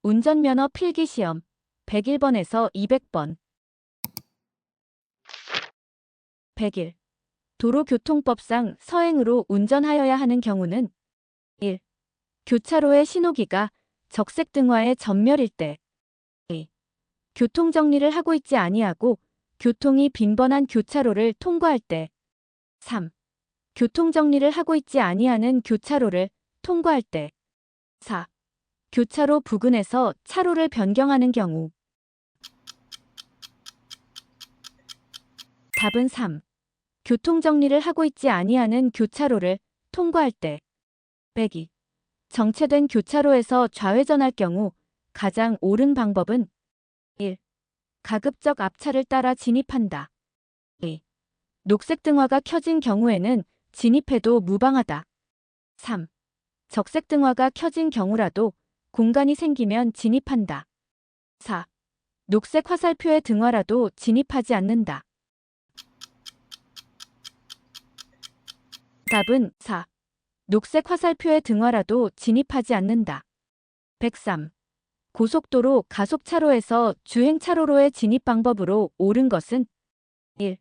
운전면허 필기시험 101번에서 200번. 101. 도로교통법상 서행으로 운전하여야 하는 경우는 1. 교차로의 신호기가 적색등화의 전멸일 때. 2. 교통정리를 하고 있지 아니하고 교통이 빈번한 교차로를 통과할 때. 3. 교통정리를 하고 있지 아니하는 교차로를 통과할 때. 4. 교차로 부근에서 차로를 변경하는 경우. 답은 3. 교통정리를 하고 있지 아니하는 교차로를 통과할 때. 102. 정체된 교차로에서 좌회전할 경우 가장 옳은 방법은 1. 가급적 앞차를 따라 진입한다. 2. 녹색 등화가 켜진 경우에는 진입해도 무방하다. 3. 적색 등화가 켜진 경우라도 공간이 생기면 진입한다. 4. 녹색 화살표의 등화라도 진입하지 않는다. 답은 4. 녹색 화살표의 등화라도 진입하지 않는다. 103. 고속도로 가속차로에서 주행차로로의 진입 방법으로 옳은 것은 1.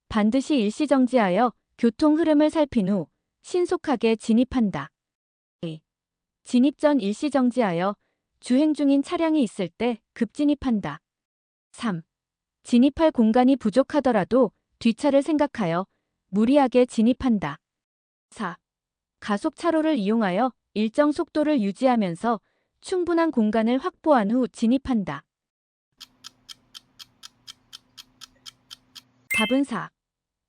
반드시 일시정지하여 교통 흐름을 살핀 후 신속하게 진입한다. 2. 진입 전 일시정지하여 주행 중인 차량이 있을 때 급진입한다. 3. 진입할 공간이 부족하더라도 뒷차를 생각하여 무리하게 진입한다. 4. 가속차로를 이용하여 일정 속도를 유지하면서 충분한 공간을 확보한 후 진입한다. 답은 4.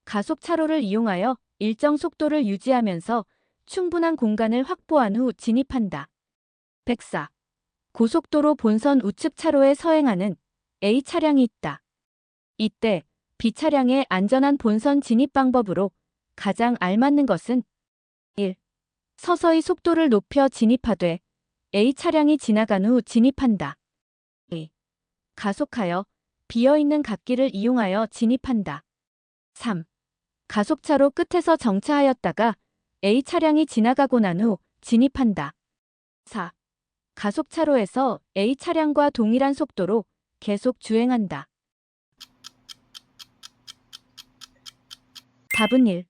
가속차로를 이용하여 일정 속도를 유지하면서 충분한 공간을 확보한 후 진입한다. 104. 고속도로 본선 우측 차로에 서행하는 A 차량이 있다. 이때 B 차량의 안전한 본선 진입 방법으로 가장 알맞는 것은 1. 서서히 속도를 높여 진입하되 A 차량이 지나간 후 진입한다. 2. 가속하여 비어있는 갓길을 이용하여 진입한다. 3. 가속차로 끝에서 정차하였다가 A 차량이 지나가고 난 후 진입한다. 4. 가속차로에서 A 차량과 동일한 속도로 계속 주행한다. 답은 1.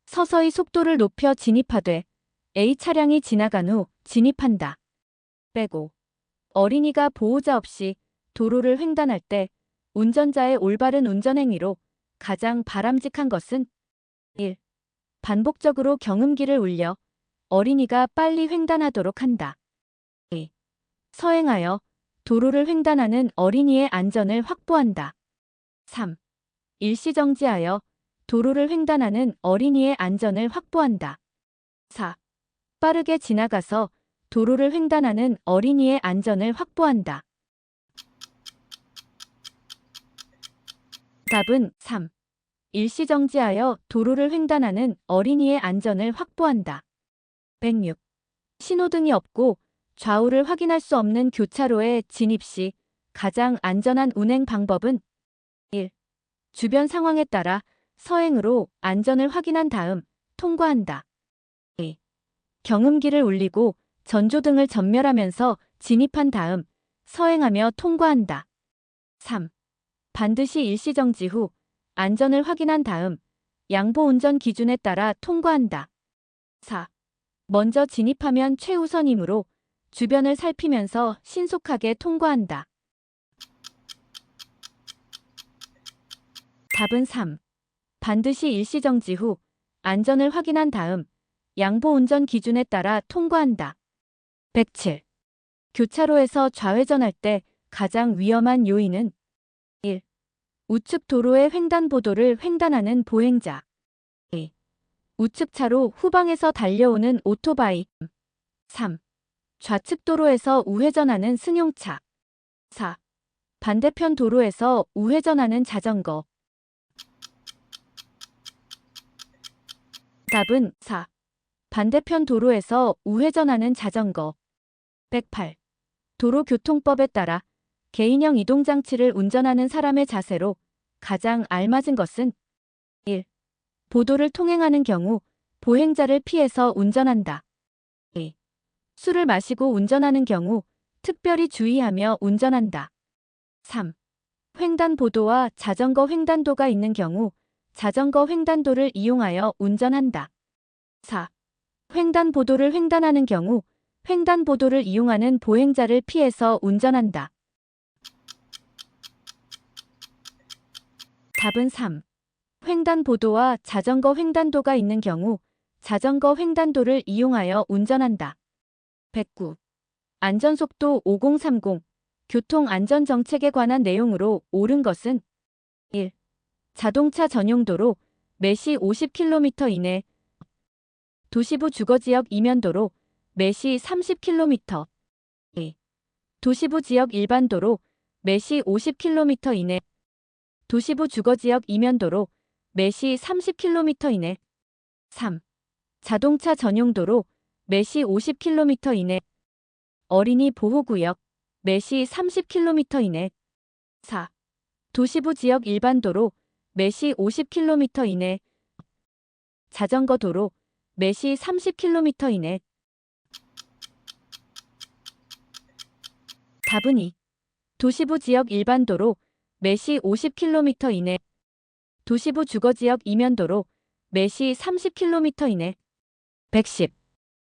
서서히 속도를 높여 진입하되 A 차량이 지나간 후 진입한다. 빼고 어린이가 보호자 없이 도로를 횡단할 때 운전자의 올바른 운전행위로 가장 바람직한 것은 1. 반복적으로 경음기를 울려 어린이가 빨리 횡단하도록 한다. 2. 서행하여 도로를 횡단하는 어린이의 안전을 확보한다. 3. 일시정지하여 도로를 횡단하는 어린이의 안전을 확보한다. 4. 빠르게 지나가서 도로를 횡단하는 어린이의 안전을 확보한다. 답은 3. 일시정지하여 도로를 횡단하는 어린이의 안전을 확보한다. 106. 신호등이 없고 좌우를 확인할 수 없는 교차로에 진입 시 가장 안전한 운행 방법은 1. 주변 상황에 따라 서행으로 안전을 확인한 다음 통과한다. 2. 경음기를 울리고 전조등을 전멸하면서 진입한 다음 서행하며 통과한다. 3. 반드시 일시정지 후 안전을 확인한 다음 양보 운전 기준에 따라 통과한다. 4. 먼저 진입하면 최우선이므로 주변을 살피면서 신속하게 통과한다. 답은 3. 반드시 일시정지 후 안전을 확인한 다음 양보 운전 기준에 따라 통과한다. 107. 교차로에서 좌회전할 때 가장 위험한 요인은 1. 우측 도로의 횡단보도를 횡단하는 보행자. 2. 우측 차로 후방에서 달려오는 오토바이. 3. 좌측 도로에서 우회전하는 승용차. 4. 반대편 도로에서 우회전하는 자전거. 답은 4. 반대편 도로에서 우회전하는 자전거. 108. 도로교통법에 따라 개인형 이동장치를 운전하는 사람의 자세로 가장 알맞은 것은 1. 보도를 통행하는 경우 보행자를 피해서 운전한다. 2. 술을 마시고 운전하는 경우 특별히 주의하며 운전한다. 3. 횡단보도와 자전거 횡단도가 있는 경우 자전거 횡단도를 이용하여 운전한다. 4. 횡단보도를 횡단하는 경우 횡단보도를 이용하는 보행자를 피해서 운전한다. 답은 3. 횡단보도와 자전거 횡단도가 있는 경우 자전거 횡단도를 이용하여 운전한다. 109. 안전속도 5030 교통안전정책에 관한 내용으로 옳은 것은 1. 자동차 전용도로 매시 50km 이내 도시부 주거지역 이면도로 매시 30km 2. 도시부 지역 일반도로 매시 50km 이내 도시부 주거지역 이면도로 매시 30km 이내 3. 자동차 전용도로 매시 50km 이내 어린이 보호구역 매시 30km 이내 4. 도시부 지역 일반도로 매시 50km 이내 자전거 도로 매시 30km 이내 답은 2. 도시부 지역 일반도로 매시 50km 이내 도시부 주거지역 이면도로 매시 30km 이내 110.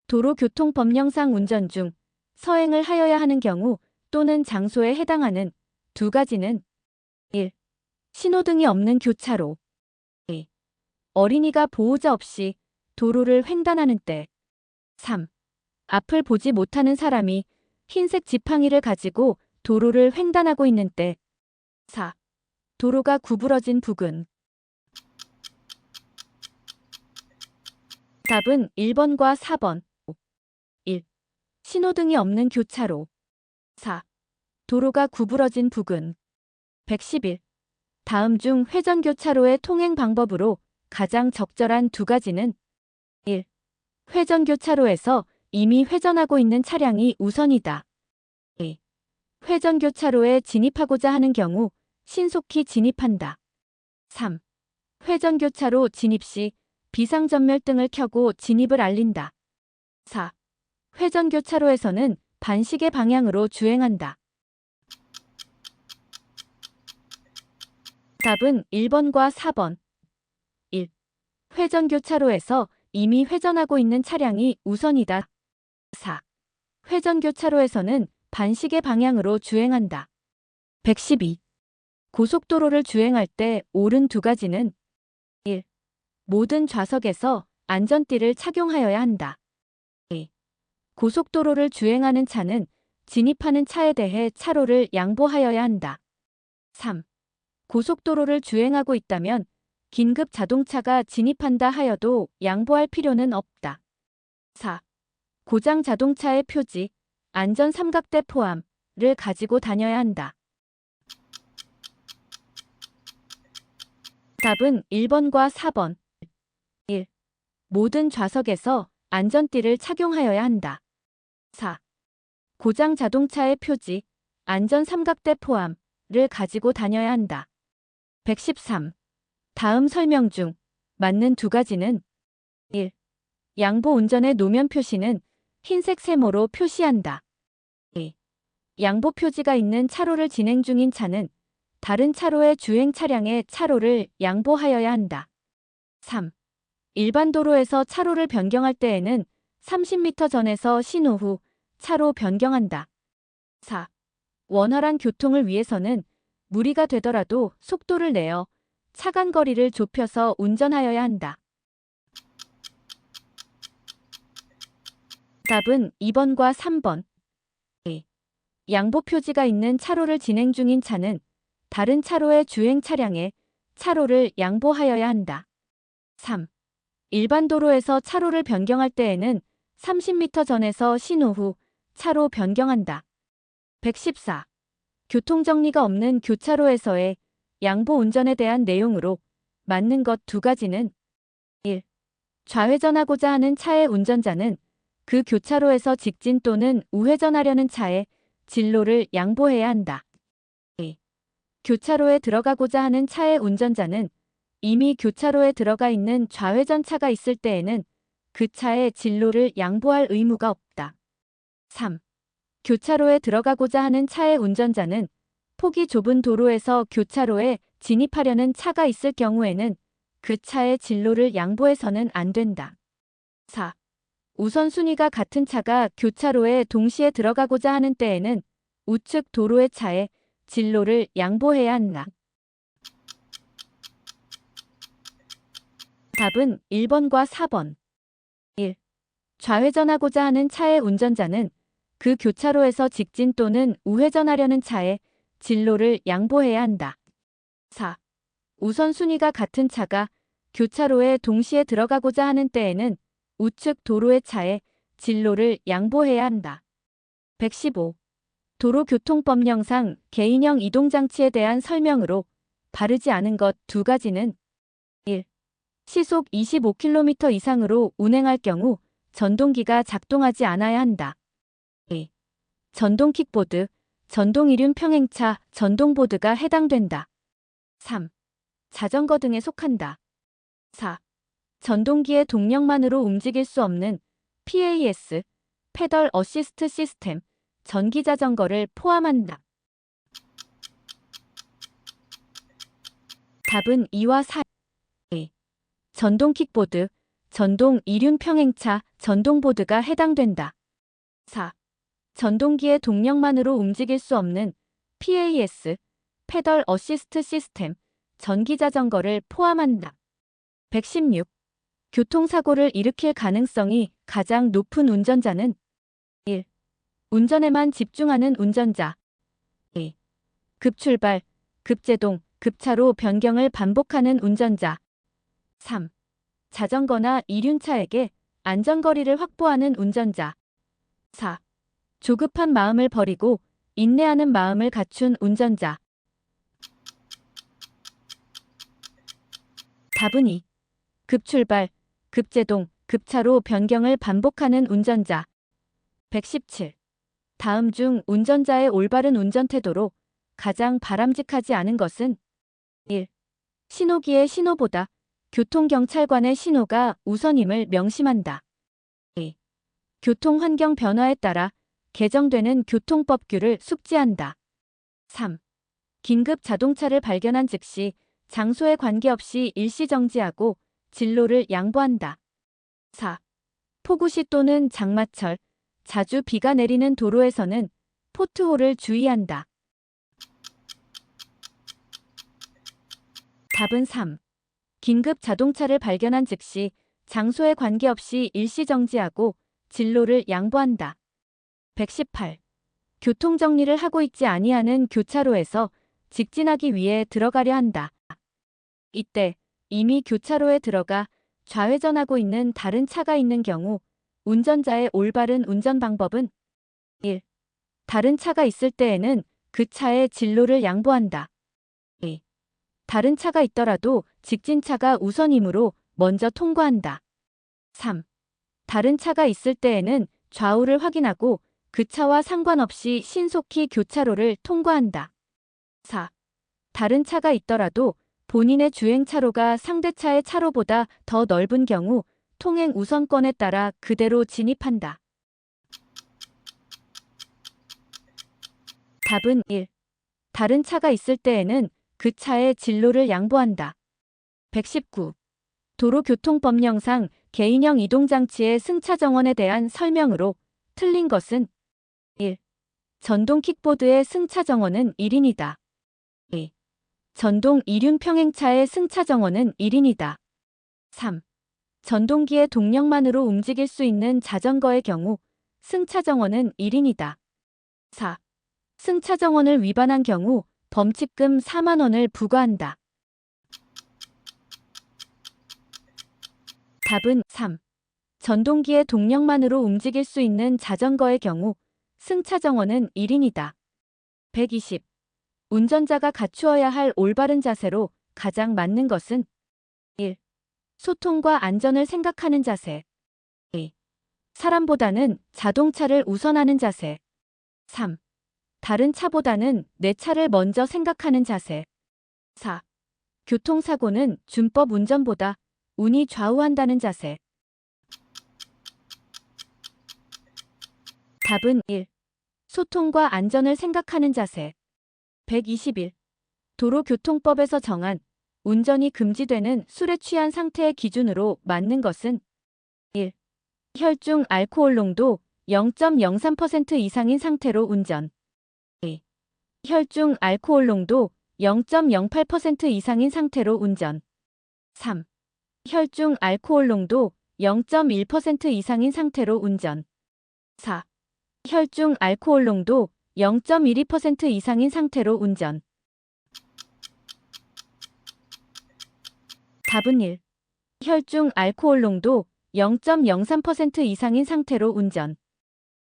도로교통법령상 운전 중 서행을 하여야 하는 경우 또는 장소에 해당하는 두 가지는 1. 신호등이 없는 교차로 2. 어린이가 보호자 없이 도로를 횡단하는 때 3. 앞을 보지 못하는 사람이 흰색 지팡이를 가지고 도로를 횡단하고 있는 때 4. 도로가 구부러진 부근 답은 1번과 4번 1. 신호등이 없는 교차로 4. 도로가 구부러진 부근 111. 다음 중 회전교차로의 통행 방법으로 가장 적절한 두 가지는 1. 회전교차로에서 이미 회전하고 있는 차량이 우선이다. 2. 회전교차로에 진입하고자 하는 경우 신속히 진입한다. 3. 회전교차로 진입 시 비상전멸등을 켜고 진입을 알린다. 4. 회전교차로에서는 반시계 방향으로 주행한다. 답은 1번과 4번 1. 회전교차로에서 이미 회전하고 있는 차량이 우선이다. 4. 회전교차로에서는 반시계 방향으로 주행한다. 112. 고속도로를 주행할 때 옳은 두 가지는 1. 모든 좌석에서 안전띠를 착용하여야 한다. 2. 고속도로를 주행하는 차는 진입하는 차에 대해 차로를 양보하여야 한다. 3. 고속도로를 주행하고 있다면 긴급 자동차가 진입한다 하여도 양보할 필요는 없다. 4. 고장 자동차의 표지, 안전 삼각대 포함을 가지고 다녀야 한다. 답은 1번과 4번 1. 모든 좌석에서 안전띠를 착용하여야 한다. 4. 고장 자동차의 표지, 안전 삼각대 포함을 가지고 다녀야 한다. 113. 다음 설명 중 맞는 두 가지는 1. 양보 운전의 노면 표시는 흰색 세모로 표시한다. 2. 양보 표지가 있는 차로를 진행 중인 차는 다른 차로의 주행 차량의 차로를 양보하여야 한다. 3. 일반 도로에서 차로를 변경할 때에는 30m 전에서 신호 후 차로 변경한다. 4. 원활한 교통을 위해서는 무리가 되더라도 속도를 내어 차간 거리를 좁혀서 운전하여야 한다. 답은 2번과 3번 2. 양보 표지가 있는 차로를 진행 중인 차는 다른 차로의 주행 차량에 차로를 양보하여야 한다. 3. 일반 도로에서 차로를 변경할 때에는 30m 전에서 신호 후 차로 변경한다. 114. 교통정리가 없는 교차로에서의 양보 운전에 대한 내용으로 맞는 것 두 가지는 1. 좌회전하고자 하는 차의 운전자는 그 교차로에서 직진 또는 우회전하려는 차의 진로를 양보해야 한다. 2. 교차로에 들어가고자 하는 차의 운전자는 이미 교차로에 들어가 있는 좌회전 차가 있을 때에는 그 차의 진로를 양보할 의무가 없다. 3. 교차로에 들어가고자 하는 차의 운전자는 폭이 좁은 도로에서 교차로에 진입하려는 차가 있을 경우에는 그 차의 진로를 양보해서는 안 된다. 4. 우선순위가 같은 차가 교차로에 동시에 들어가고자 하는 때에는 우측 도로의 차의 진로를 양보해야 한다. 답은 1번과 4번. 1. 좌회전하고자 하는 차의 운전자는 그 교차로에서 직진 또는 우회전하려는 차의 진로를 양보해야 한다. 4. 우선순위가 같은 차가 교차로에 동시에 들어가고자 하는 때에는 우측 도로의 차의 진로를 양보해야 한다. 115. 도로교통법령상 개인형 이동장치에 대한 설명으로 바르지 않은 것 두 가지는 1. 시속 25km 이상으로 운행할 경우 전동기가 작동하지 않아야 한다. 2. 전동 킥보드, 전동 이륜 평행차, 전동보드가 해당된다. 3. 자전거 등에 속한다. 4. 전동기의 동력만으로 움직일 수 없는 PAS, 페덜 어시스트 시스템, 전기자전거를 포함한다. 답은 2와 4. 2. 전동 킥보드, 전동 이륜 평행차, 전동보드가 해당된다. 4. 전동기의 동력만으로 움직일 수 없는 PAS, 페덜 어시스트 시스템, 전기자전거를 포함한다. 116. 교통사고를 일으킬 가능성이 가장 높은 운전자는 1. 운전에만 집중하는 운전자. 2. 급출발, 급제동, 급차로 변경을 반복하는 운전자. 3. 자전거나 이륜차에게 안전거리를 확보하는 운전자. 4. 조급한 마음을 버리고 인내하는 마음을 갖춘 운전자. 답은 2. 급출발, 급제동, 급차로 변경을 반복하는 운전자. 117. 다음 중 운전자의 올바른 운전 태도로 가장 바람직하지 않은 것은 1. 신호기의 신호보다 교통경찰관의 신호가 우선임을 명심한다. 2. 교통환경 변화에 따라 개정되는 교통법규를 숙지한다. 3. 긴급 자동차를 발견한 즉시 장소에 관계없이 일시 정지하고 진로를 양보한다. 4. 폭우시 또는 장마철, 자주 비가 내리는 도로에서는 포트홀을 주의한다. 답은 3. 긴급 자동차를 발견한 즉시 장소에 관계없이 일시 정지하고 진로를 양보한다. 118. 교통정리를 하고 있지 아니하는 교차로에서 직진하기 위해 들어가려 한다. 이때 이미 교차로에 들어가 좌회전하고 있는 다른 차가 있는 경우 운전자의 올바른 운전 방법은 1. 다른 차가 있을 때에는 그 차의 진로를 양보한다. 2. 다른 차가 있더라도 직진차가 우선이므로 먼저 통과한다. 3. 다른 차가 있을 때에는 좌우를 확인하고 그 차와 상관없이 신속히 교차로를 통과한다. 4. 다른 차가 있더라도 본인의 주행차로가 상대차의 차로보다 더 넓은 경우 통행 우선권에 따라 그대로 진입한다. 답은 1. 다른 차가 있을 때에는 그 차의 진로를 양보한다. 119. 도로교통법령상 개인형 이동장치의 승차 정원에 대한 설명으로 틀린 것은 1. 전동 킥보드의 승차 정원은 1인이다. 2. 전동 이륜 평행차의 승차 정원은 1인이다. 3. 전동기의 동력만으로 움직일 수 있는 자전거의 경우 승차 정원은 1인이다. 4. 승차 정원을 위반한 경우 범칙금 4만 원을 부과한다. 답은 3. 전동기의 동력만으로 움직일 수 있는 자전거의 경우 승차 정원은 1인이다. 120. 운전자가 갖추어야 할 올바른 자세로 가장 맞는 것은 1. 소통과 안전을 생각하는 자세. 2. 사람보다는 자동차를 우선하는 자세. 3. 다른 차보다는 내 차를 먼저 생각하는 자세. 4. 교통사고는 준법 운전보다 운이 좌우한다는 자세. 답은 1. 소통과 안전을 생각하는 자세. 121. 도로교통법에서 정한 운전이 금지되는 술에 취한 상태의 기준으로 맞는 것은 1. 혈중 알코올 농도 0.03% 이상인 상태로 운전. 2. 혈중 알코올 농도 0.08% 이상인 상태로 운전. 3. 혈중 알코올 농도 0.1% 이상인 상태로 운전. 4. 혈중 알코올 농도 0.12% 이상인 상태로 운전. 답은 1. 혈중 알코올 농도 0.03% 이상인 상태로 운전.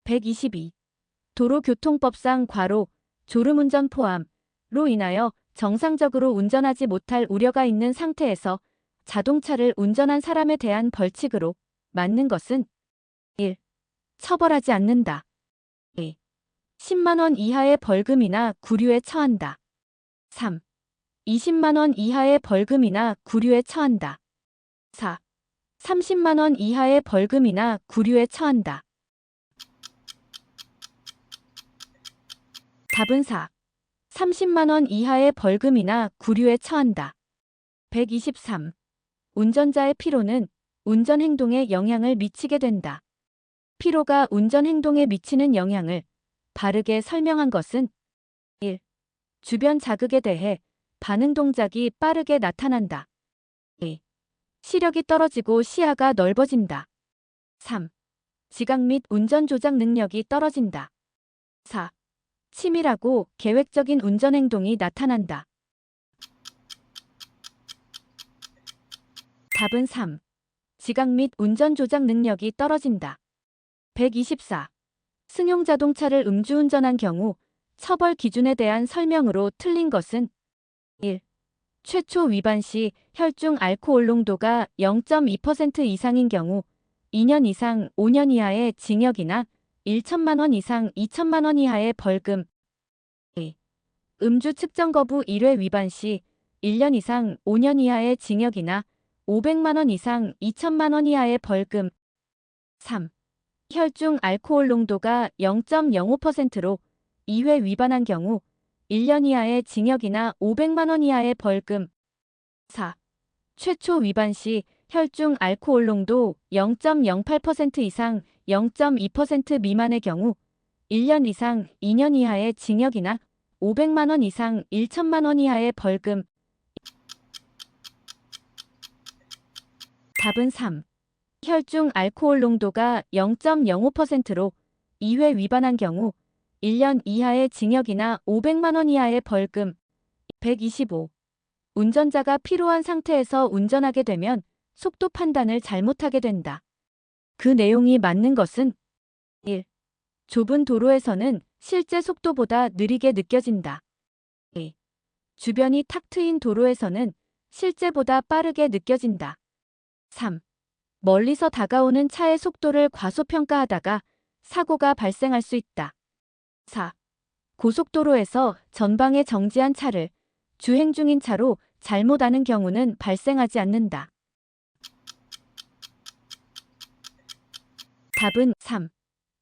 122. 도로교통법상 과로, 졸음운전 포함로 인하여 정상적으로 운전하지 못할 우려가 있는 상태에서 자동차를 운전한 사람에 대한 벌칙으로 맞는 것은 1. 처벌하지 않는다. 2. 10만 원 이하의 벌금이나 구류에 처한다. 3. 20만 원 이하의 벌금이나 구류에 처한다. 4. 30만 원 이하의 벌금이나 구류에 처한다. 답은 4. 30만 원 이하의 벌금이나 구류에 처한다. 123. 운전자의 피로는 운전 행동에 영향을 미치게 된다. 피로가 운전 행동에 미치는 영향을 바르게 설명한 것은 1. 주변 자극에 대해 반응 동작이 빠르게 나타난다. 2. 시력이 떨어지고 시야가 넓어진다. 3. 지각 및 운전 조작 능력이 떨어진다. 4. 치밀하고 계획적인 운전 행동이 나타난다. 답은 3. 지각 및 운전 조작 능력이 떨어진다. 124. 승용 자동차를 음주운전한 경우 처벌 기준에 대한 설명으로 틀린 것은 1. 최초 위반 시 혈중 알코올 농도가 0.2% 이상인 경우 2년 이상 5년 이하의 징역이나 1천만 원 이상 2천만 원 이하의 벌금. 2. 음주 측정 거부 1회 위반 시 1년 이상 5년 이하의 징역이나 500만 원 이상 2천만 원 이하의 벌금. 3. 혈중 알코올 농도가 0.05%로 2회 위반한 경우 1년 이하의 징역이나 500만 원 이하의 벌금. 4. 최초 위반 시 혈중 알코올 농도 0.08% 이상 0.2% 미만의 경우 1년 이상 2년 이하의 징역이나 500만 원 이상 1천만 원 이하의 벌금. 답은 3. 혈중 알코올 농도가 0.05%로 2회 위반한 경우 1년 이하의 징역이나 500만 원 이하의 벌금. 125. 운전자가 피로한 상태에서 운전하게 되면 속도 판단을 잘못하게 된다. 그 내용이 맞는 것은 1. 좁은 도로에서는 실제 속도보다 느리게 느껴진다. 2. 주변이 탁 트인 도로에서는 실제보다 빠르게 느껴진다. 3. 멀리서 다가오는 차의 속도를 과소평가하다가 사고가 발생할 수 있다. 4. 고속도로에서 전방에 정지한 차를 주행 중인 차로 잘못 아는 경우는 발생하지 않는다. 답은 3.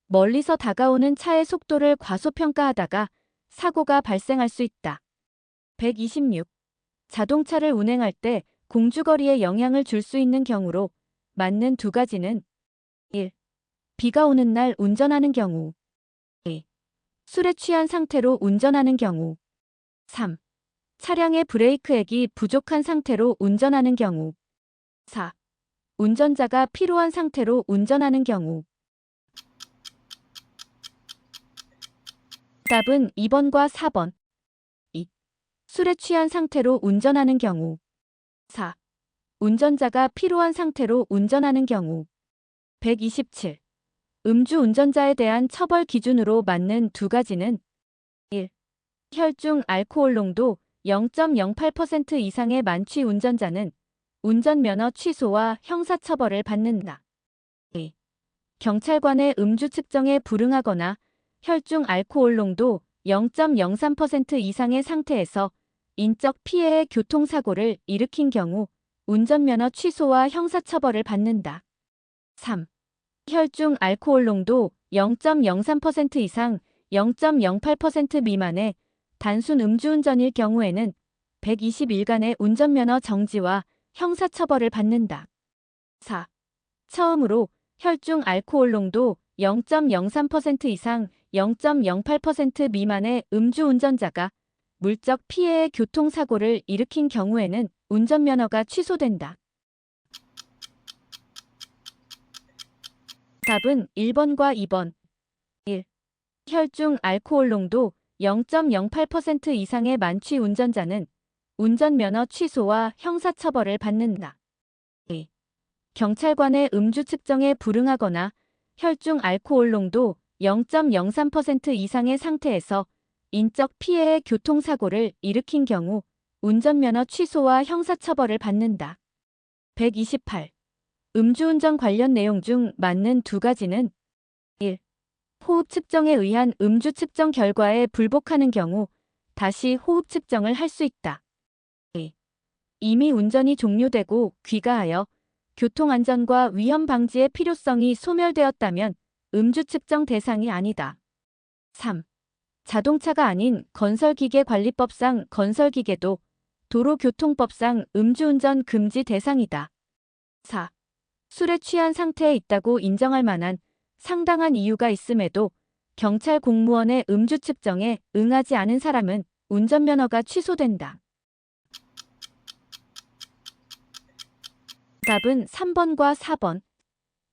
멀리서 다가오는 차의 속도를 과소평가하다가 사고가 발생할 수 있다. 126. 자동차를 운행할 때 공주거리에 영향을 줄 수 있는 경우로 맞는 두 가지는 1. 비가 오는 날 운전하는 경우. 2. 술에 취한 상태로 운전하는 경우. 3. 차량의 브레이크액이 부족한 상태로 운전하는 경우. 4. 운전자가 피로한 상태로 운전하는 경우. 답은 2번과 4번. 2. 술에 취한 상태로 운전하는 경우. 4. 운전자가 피로한 상태로 운전하는 경우. 127. 음주 운전자에 대한 처벌 기준으로 맞는 두 가지는 1. 혈중 알코올 농도 0.08% 이상의 만취 운전자는 운전면허 취소와 형사처벌을 받는다. 2. 경찰관의 음주 측정에 불응하거나 혈중 알코올 농도 0.03% 이상의 상태에서 인적 피해의 교통사고를 일으킨 경우 운전면허 취소와 형사처벌을 받는다. 3. 혈중 알코올 농도 0.03% 이상 0.08% 미만의 단순 음주운전일 경우에는 120일간의 운전면허 정지와 형사처벌을 받는다. 4. 처음으로 혈중 알코올 농도 0.03% 이상 0.08% 미만의 음주운전자가 물적 피해의 교통사고를 일으킨 경우에는 운전면허가 취소된다. 답은 1번과 2번. 1. 혈중 알코올 농도 0.08% 이상의 만취 운전자는 운전면허 취소와 형사처벌을 받는다. 2. 경찰관의 음주 측정에 불응하거나 혈중 알코올 농도 0.03% 이상의 상태에서 인적 피해의 교통사고를 일으킨 경우 운전면허 취소와 형사처벌을 받는다. 128. 음주운전 관련 내용 중 맞는 두 가지는 1. 호흡 측정에 의한 음주 측정 결과에 불복하는 경우 다시 호흡 측정을 할 수 있다. 2. 이미 운전이 종료되고 귀가하여 교통안전과 위험 방지의 필요성이 소멸되었다면 음주 측정 대상이 아니다. 3. 자동차가 아닌 건설기계관리법상 건설기계도 도로교통법상 음주운전 금지 대상이다. 4. 술에 취한 상태에 있다고 인정할 만한 상당한 이유가 있음에도 경찰 공무원의 음주 측정에 응하지 않은 사람은 운전면허가 취소된다. 답은 3번과 4번.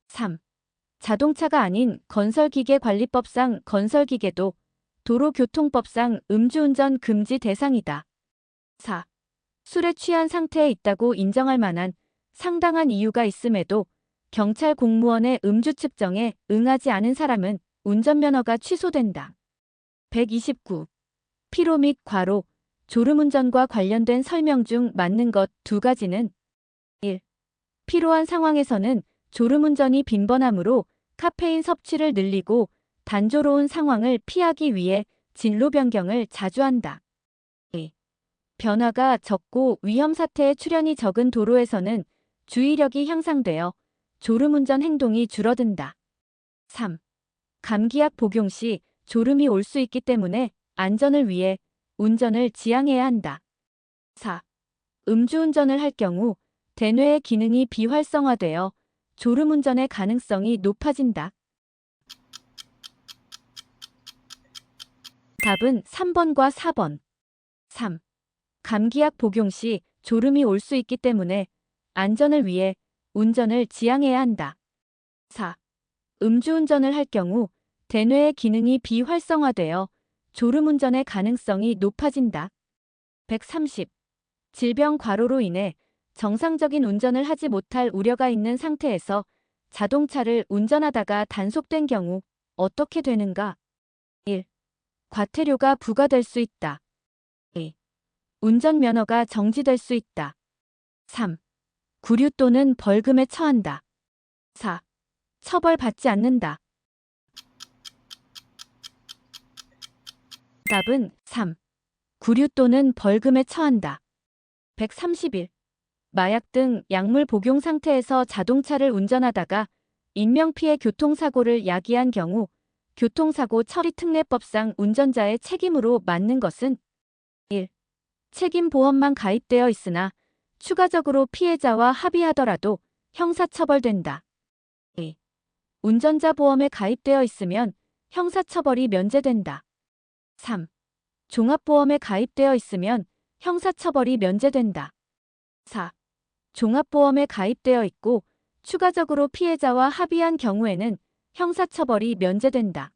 3. 자동차가 아닌 건설기계관리법상 건설기계도 도로교통법상 음주운전 금지 대상이다. 4. 술에 취한 상태에 있다고 인정할 만한 상당한 이유가 있음에도 경찰 공무원의 음주 측정에 응하지 않은 사람은 운전면허가 취소된다. 129. 피로 및 과로, 졸음운전과 관련된 설명 중 맞는 것 두 가지는 1. 피로한 상황에서는 졸음운전이 빈번하므로 카페인 섭취를 늘리고 단조로운 상황을 피하기 위해 진로 변경을 자주 한다. 2. 변화가 적고 위험 사태의 출현이 적은 도로에서는 주의력이 향상되어 졸음운전 행동이 줄어든다. 3. 감기약 복용 시 졸음이 올 수 있기 때문에 안전을 위해 운전을 지양해야 한다. 4. 음주운전을 할 경우 대뇌의 기능이 비활성화되어 졸음운전의 가능성이 높아진다. 답은 3번과 4번. 3. 감기약 복용 시 졸음이 올 수 있기 때문에 안전을 위해 운전을 지양해야 한다. 4. 음주운전을 할 경우 대뇌의 기능이 비활성화되어 졸음운전의 가능성이 높아진다. 130. 질병 과로로 인해 정상적인 운전을 하지 못할 우려가 있는 상태에서 자동차를 운전하다가 단속된 경우 어떻게 되는가? 1. 과태료가 부과될 수 있다. 2. 운전면허가 정지될 수 있다. 3. 구류 또는 벌금에 처한다. 4. 처벌받지 않는다. 답은 3. 구류 또는 벌금에 처한다. 131. 마약 등 약물 복용 상태에서 자동차를 운전하다가 인명피해 교통사고를 야기한 경우 교통사고 처리 특례법상 운전자의 책임으로 맞는 것은 1. 책임보험만 가입되어 있으나 추가적으로 피해자와 합의하더라도 형사처벌된다. 2. 운전자 보험에 가입되어 있으면 형사처벌이 면제된다. 3. 종합보험에 가입되어 있으면 형사처벌이 면제된다. 4. 종합보험에 가입되어 있고 추가적으로 피해자와 합의한 경우에는 형사처벌이 면제된다.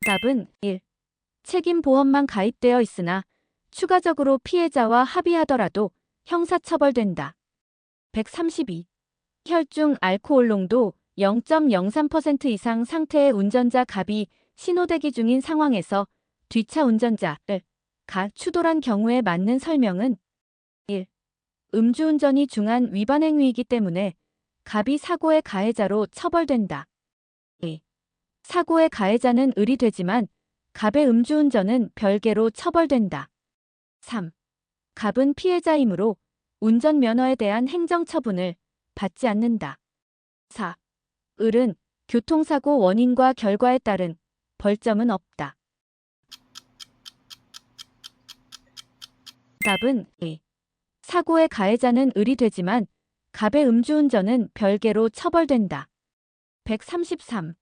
답은 1. 책임보험만 가입되어 있으나 추가적으로 피해자와 합의하더라도 형사처벌된다. 132. 혈중 알코올 농도 0.03% 이상 상태의 운전자 갑이 신호대기 중인 상황에서 뒤차 운전자를 추돌한 경우에 맞는 설명은 1. 음주운전이 중한 위반 행위이기 때문에 갑이 사고의 가해자로 처벌된다. 2. 사고의 가해자는 을이 되지만 갑의 음주운전은 별개로 처벌된다. 3. 갑은 피해자이므로 운전면허에 대한 행정처분을 받지 않는다. 4. 을은 교통사고 원인과 결과에 따른 벌점은 없다. 답은 A. 사고의 가해자는 을이 되지만 갑의 음주운전은 별개로 처벌된다. 133.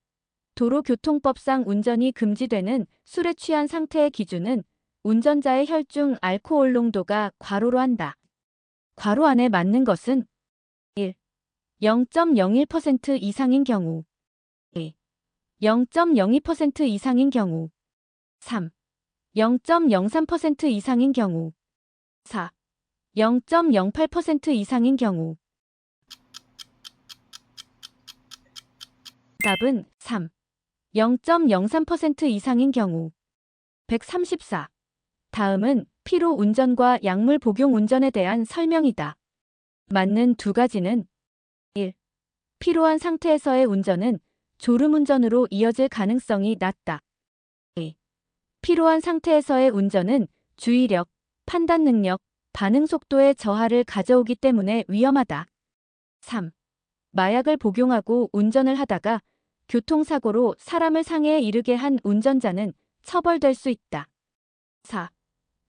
도로교통법상 운전이 금지되는 술에 취한 상태의 기준은 운전자의 혈중 알코올 농도가 괄호로 한다. 괄호 안에 맞는 것은 1. 0.01% 이상인 경우 2. 0.02% 이상인 경우 3. 0.03% 이상인 경우 4. 0.08% 이상인 경우 답은 3. 0.03% 이상인 경우 134. 다음은 피로 운전과 약물 복용 운전에 대한 설명이다. 맞는 두 가지는 1. 피로한 상태에서의 운전은 졸음운전으로 이어질 가능성이 낮다. 2. 피로한 상태에서의 운전은 주의력, 판단 능력, 반응 속도의 저하를 가져오기 때문에 위험하다. 3. 마약을 복용하고 운전을 하다가 교통사고로 사람을 상해에 이르게 한 운전자는 처벌될 수 있다. 4.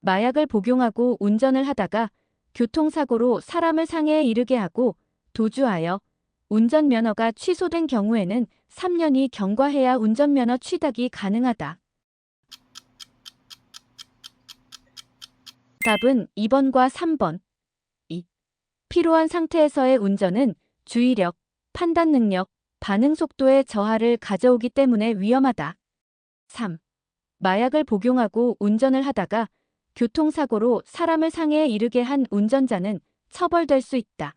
마약을 복용하고 운전을 하다가 교통사고로 사람을 상해에 이르게 하고 도주하여 운전면허가 취소된 경우에는 3년이 경과해야 운전면허 취득이 가능하다. 답은 2번과 3번. 2. 피로한 상태에서의 운전은 주의력, 판단 능력, 반응 속도의 저하를 가져오기 때문에 위험하다. 3. 마약을 복용하고 운전을 하다가 교통사고로 사람을 상해에 이르게 한 운전자는 처벌될 수 있다.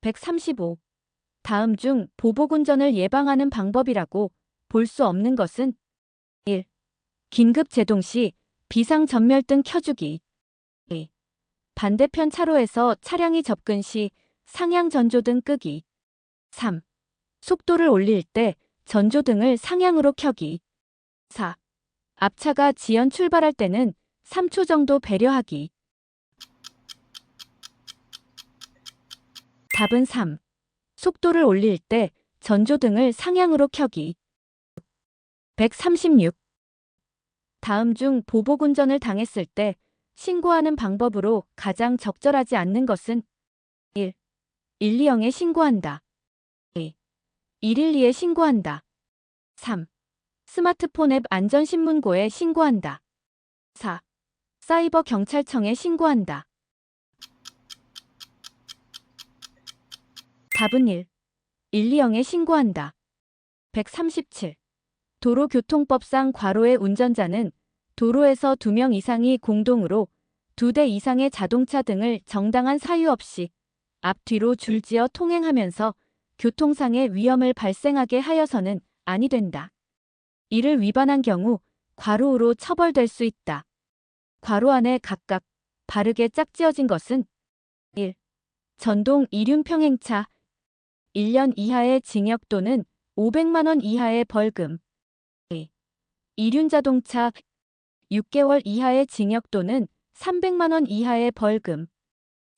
135. 다음 중 보복운전을 예방하는 방법이라고 볼 수 없는 것은 1. 긴급 제동 시 비상전멸등 켜주기 2. 반대편 차로에서 차량이 접근 시 상향 전조등 끄기 3. 속도를 올릴 때 전조등을 상향으로 켜기 4. 앞차가 지연 출발할 때는 3초 정도 배려하기. 답은 3. 속도를 올릴 때 전조등을 상향으로 켜기. 136. 다음 중 보복운전을 당했을 때 신고하는 방법으로 가장 적절하지 않는 것은 1. 120에 신고한다. 2. 112에 신고한다. 3. 스마트폰 앱 안전신문고에 신고한다. 4. 사이버 경찰청에 신고한다. 답은 1. 120에 신고한다. 137. 도로교통법상 과로의 운전자는 도로에서 2명 이상이 공동으로 2대 이상의 자동차 등을 정당한 사유 없이 앞뒤로 줄지어 통행하면서 교통상의 위험을 발생하게 하여서는 아니 된다. 이를 위반한 경우 과로로 처벌될 수 있다. 괄호 안에 각각 바르게 짝지어진 것은 1. 전동 이륜평행차 1년 이하의 징역 또는 500만 원 이하의 벌금 2. 이륜자동차 6개월 이하의 징역 또는 300만 원 이하의 벌금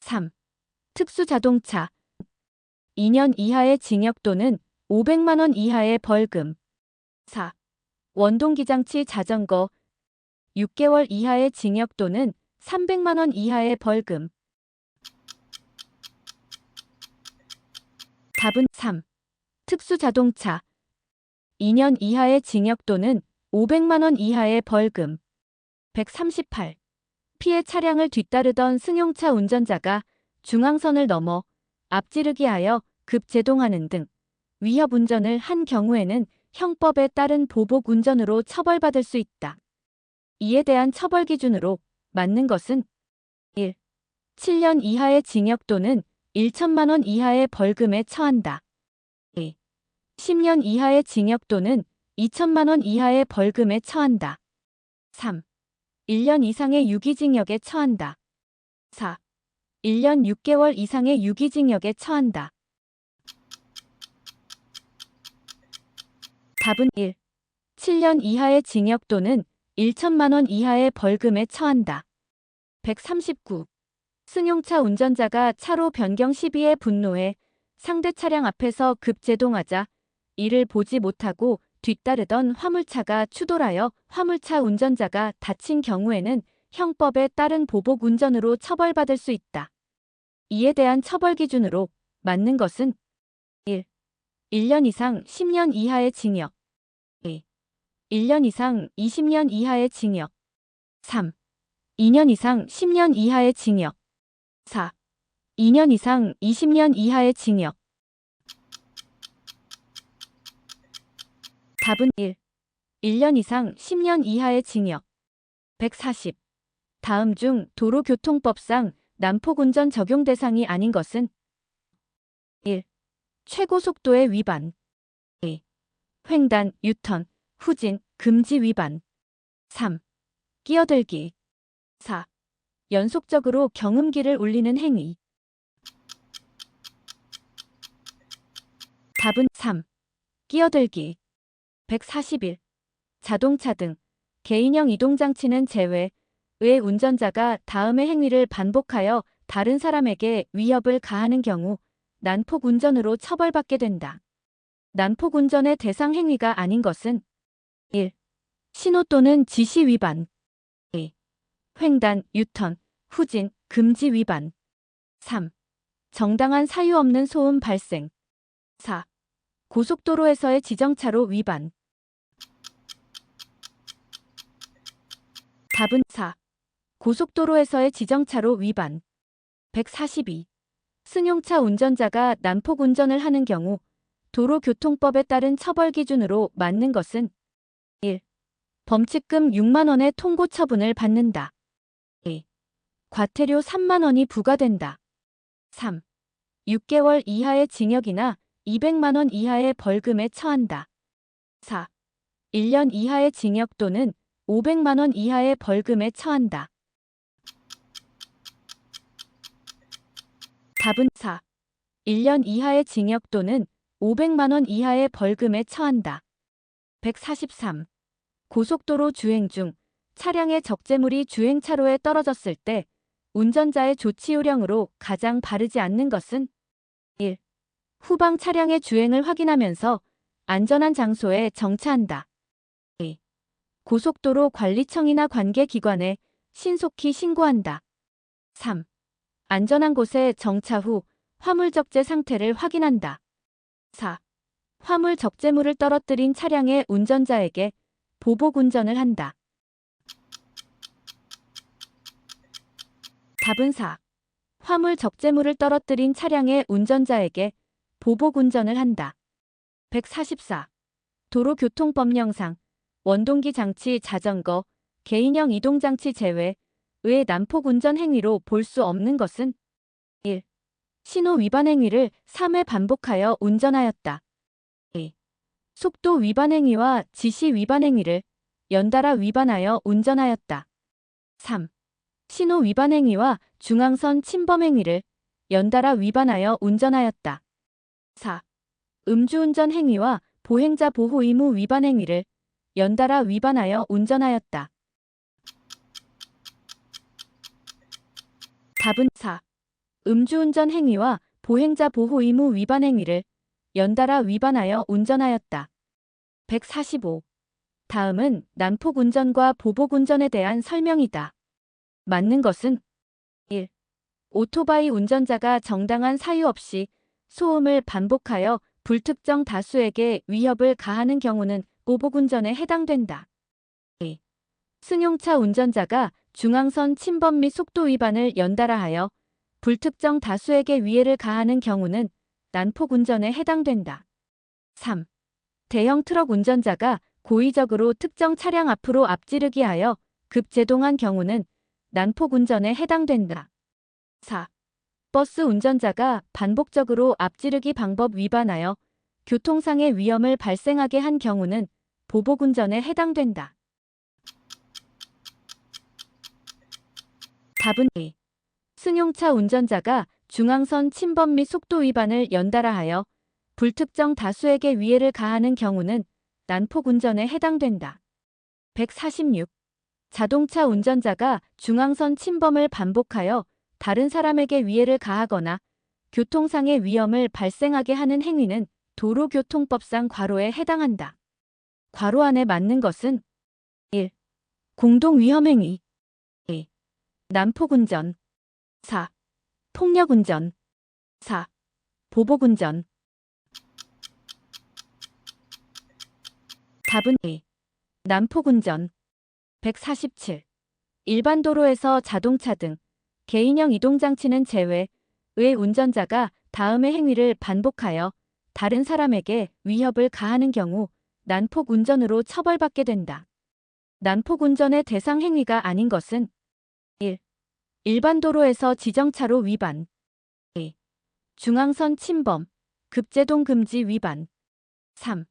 3. 특수자동차 2년 이하의 징역 또는 500만 원 이하의 벌금 4. 원동기장치 자전거 6개월 이하의 징역 또는 300만 원 이하의 벌금. 답은 3. 특수자동차 2년 이하의 징역 또는 500만 원 이하의 벌금. 138. 피해 차량을 뒤따르던 승용차 운전자가 중앙선을 넘어 앞지르기 하여 급제동하는 등 위협운전을 한 경우에는 형법에 따른 보복운전으로 처벌받을 수 있다. 이에 대한 처벌 기준으로 맞는 것은 1. 7년 이하의 징역 또는 1천만 원 이하의 벌금에 처한다. 2. 10년 이하의 징역 또는 2천만 원 이하의 벌금에 처한다. 3. 1년 이상의 유기징역에 처한다. 4. 1년 6개월 이상의 유기징역에 처한다. 답은 1. 7년 이하의 징역 또는 1천만 원 이하의 벌금에 처한다. 139. 승용차 운전자가 차로 변경 시비에 분노해 상대 차량 앞에서 급제동하자 이를 보지 못하고 뒤따르던 화물차가 추돌하여 화물차 운전자가 다친 경우에는 형법에 따른 보복 운전으로 처벌받을 수 있다. 이에 대한 처벌 기준으로 맞는 것은 1. 1년 이상 10년 이하의 징역 2. 1년 이상 20년 이하의 징역 3. 2년 이상 10년 이하의 징역 4. 2년 이상 20년 이하의 징역. 답은 1. 1년 이상 10년 이하의 징역. 140. 다음 중 도로교통법상 난폭운전 적용 대상이 아닌 것은 1. 최고속도의 위반 2. 횡단, 유턴, 후진, 금지 위반 3. 끼어들기 4. 연속적으로 경음기를 울리는 행위. 답은 3. 끼어들기. 141. 자동차 등 개인형 이동장치는 제외, 의 운전자가 다음의 행위를 반복하여 다른 사람에게 위협을 가하는 경우 난폭 운전으로 처벌받게 된다. 난폭 운전의 대상 행위가 아닌 것은 1. 신호 또는 지시 위반 2. 횡단, 유턴, 후진, 금지 위반 3. 정당한 사유 없는 소음 발생 4. 고속도로에서의 지정차로 위반. 답은 4. 고속도로에서의 지정차로 위반. 142. 승용차 운전자가 난폭 운전을 하는 경우 도로교통법에 따른 처벌 기준으로 맞는 것은 1. 범칙금 6만 원의 통고 처분을 받는다. 2. 과태료 3만 원이 부과된다. 3. 6개월 이하의 징역이나 200만 원 이하의 벌금에 처한다. 4. 1년 이하의 징역 또는 500만 원 이하의 벌금에 처한다. 답은 4. 1년 이하의 징역 또는 500만 원 이하의 벌금에 처한다. 143. 고속도로 주행 중 차량의 적재물이 주행차로에 떨어졌을 때 운전자의 조치 요령으로 가장 바르지 않는 것은 1. 후방 차량의 주행을 확인하면서 안전한 장소에 정차한다. 2. 고속도로 관리청이나 관계기관에 신속히 신고한다. 3. 안전한 곳에 정차 후 화물 적재 상태를 확인한다. 4. 화물 적재물을 떨어뜨린 차량의 운전자에게 보복 운전을 한다. 답은 4. 화물 적재물을 떨어뜨린 차량의 운전자에게 보복 운전을 한다. 144. 도로교통법령상 원동기 장치 자전거, 개인형 이동장치 제외, 의 난폭 운전 행위로 볼 수 없는 것은 1. 신호 위반 행위를 3회 반복하여 운전하였다. 2. 속도 위반 행위와 지시 위반 행위를 연달아 위반하여 운전하였다. 3. 신호 위반 행위와 중앙선 침범 행위를 연달아 위반하여 운전하였다. 4. 음주운전 행위와 보행자 보호 의무 위반 행위를 연달아 위반하여 운전하였다. 답은 4. 음주운전 행위와 보행자 보호 의무 위반 행위를 연달아 위반하여 운전하였다. 145. 다음은 난폭 운전과 보복 운전에 대한 설명이다. 맞는 것은 1. 오토바이 운전자가 정당한 사유 없이 소음을 반복하여 불특정 다수에게 위협을 가하는 경우는 보복 운전에 해당된다. 2. 승용차 운전자가 중앙선 침범 및 속도 위반을 연달아 하여 불특정 다수에게 위해를 가하는 경우는 난폭 운전에 해당된다. 3. 대형 트럭 운전자가 고의적으로 특정 차량 앞으로 앞지르기 하여 급제동한 경우는 난폭 운전에 해당된다. 4. 버스 운전자가 반복적으로 앞지르기 방법 위반하여 교통상의 위험을 발생하게 한 경우는 보복 운전에 해당된다. 답은 2. 승용차 운전자가 중앙선 침범 및 속도 위반을 연달아 하여 불특정 다수에게 위해를 가하는 경우는 난폭 운전에 해당된다. 146. 자동차 운전자가 중앙선 침범을 반복하여 다른 사람에게 위해를 가하거나 교통상의 위험을 발생하게 하는 행위는 도로교통법상 과로에 해당한다. 과로 안에 맞는 것은 1. 공동위험행위 2. 난폭운전 4. 폭력운전 4. 보복운전 답은 2. 난폭운전 147. 일반 도로에서 자동차 등 개인형 이동장치는 제외 의 운전자가 다음의 행위를 반복하여 다른 사람에게 위협을 가하는 경우 난폭운전으로 처벌받게 된다. 난폭운전의 대상 행위가 아닌 것은 1. 일반 도로에서 지정차로 위반 2. 중앙선 침범, 급제동 금지 위반 3.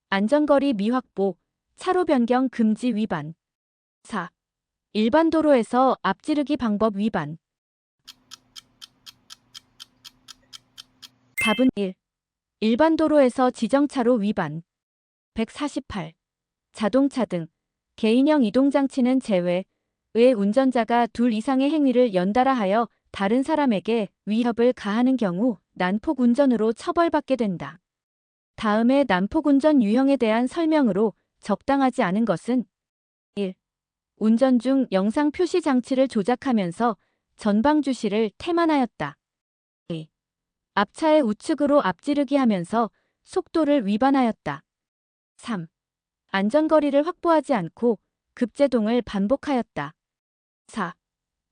안전거리 미확보, 차로 변경 금지 위반 4. 일반 도로에서 앞지르기 방법 위반 답은 1. 일반 도로에서 지정차로 위반 148. 자동차 등 개인형 이동장치는 제외 의 운전자가 둘 이상의 행위를 연달아 하여 다른 사람에게 위협을 가하는 경우 난폭운전으로 처벌받게 된다. 다음의 난폭운전 유형에 대한 설명으로 적당하지 않은 것은 1. 운전 중 영상 표시 장치를 조작하면서 전방 주시를 태만하였다. 2. 앞차의 우측으로 앞지르기 하면서 속도를 위반하였다. 3. 안전거리를 확보하지 않고 급제동을 반복하였다. 4.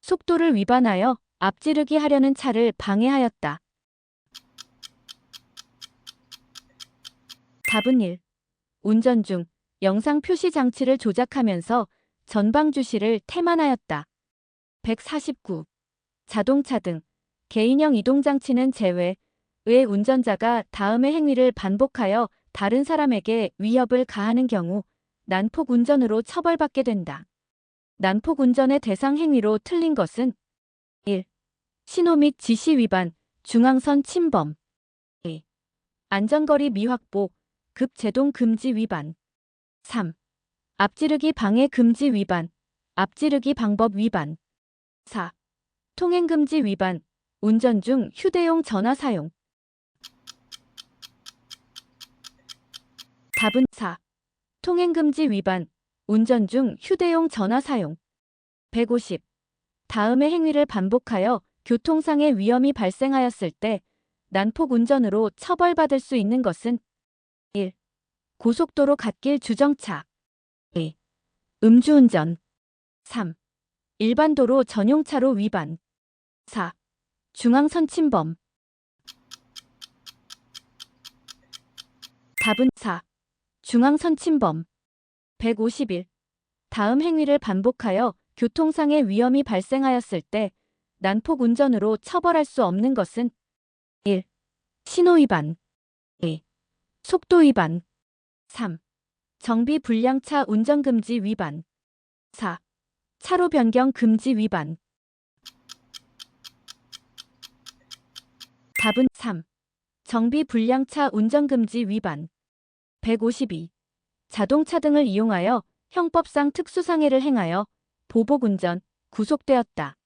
속도를 위반하여 앞지르기 하려는 차를 방해하였다. 답은 1. 운전 중 영상 표시 장치를 조작하면서 전방 주시를 태만하였다. 149. 자동차 등 개인형 이동장치는 제외 의 운전자가 다음의 행위를 반복하여 다른 사람에게 위협을 가하는 경우 난폭운전으로 처벌받게 된다. 난폭운전의 대상 행위로 틀린 것은 1. 신호 및 지시 위반, 중앙선 침범 2. 안전거리 미확보, 급제동 금지 위반 3. 앞지르기 방해 금지 위반, 앞지르기 방법 위반 4. 통행금지 위반, 운전 중 휴대용 전화 사용 답은 4. 통행금지 위반, 운전 중 휴대용 전화 사용 150. 다음의 행위를 반복하여 교통상의 위험이 발생하였을 때 난폭운전으로 처벌받을 수 있는 것은 1. 고속도로 갓길 주정차 2. 음주운전 3. 일반 도로 전용차로 위반 4. 중앙선 침범 답은 4. 중앙선 침범 151. 다음 행위를 반복하여 교통상의 위험이 발생하였을 때 난폭운전으로 처벌할 수 없는 것은 1. 신호위반 2. 속도위반 3. 정비불량차 운전금지 위반 4. 차로 변경 금지 위반 답은 3. 정비불량차 운전금지 위반 152. 자동차 등을 이용하여 형법상 특수상해를 행하여 보복운전, 구속되었다.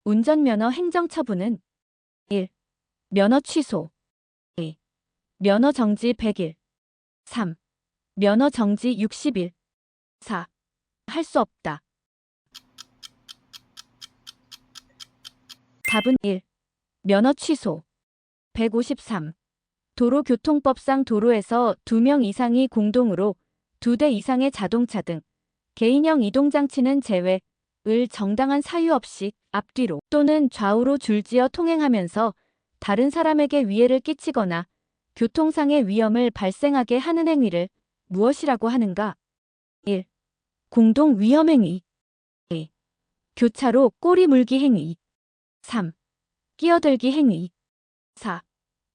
운전면허 행정처분은 1. 면허 취소 2. 면허 정지 100일 3. 면허 정지 60일 4. 할 수 없다. 답은 1. 면허 취소 153. 도로교통법상 도로에서 2명 이상이 공동으로 2대 이상의 자동차 등 개인형 이동장치는 제외 을 정당한 사유 없이 앞뒤로 또는 좌우로 줄지어 통행하면서 다른 사람에게 위해를 끼치거나 교통상의 위험을 발생하게 하는 행위를 무엇이라고 하는가? 1. 공동위험행위 2. 교차로 꼬리 물기 행위 3. 끼어들기 행위 4.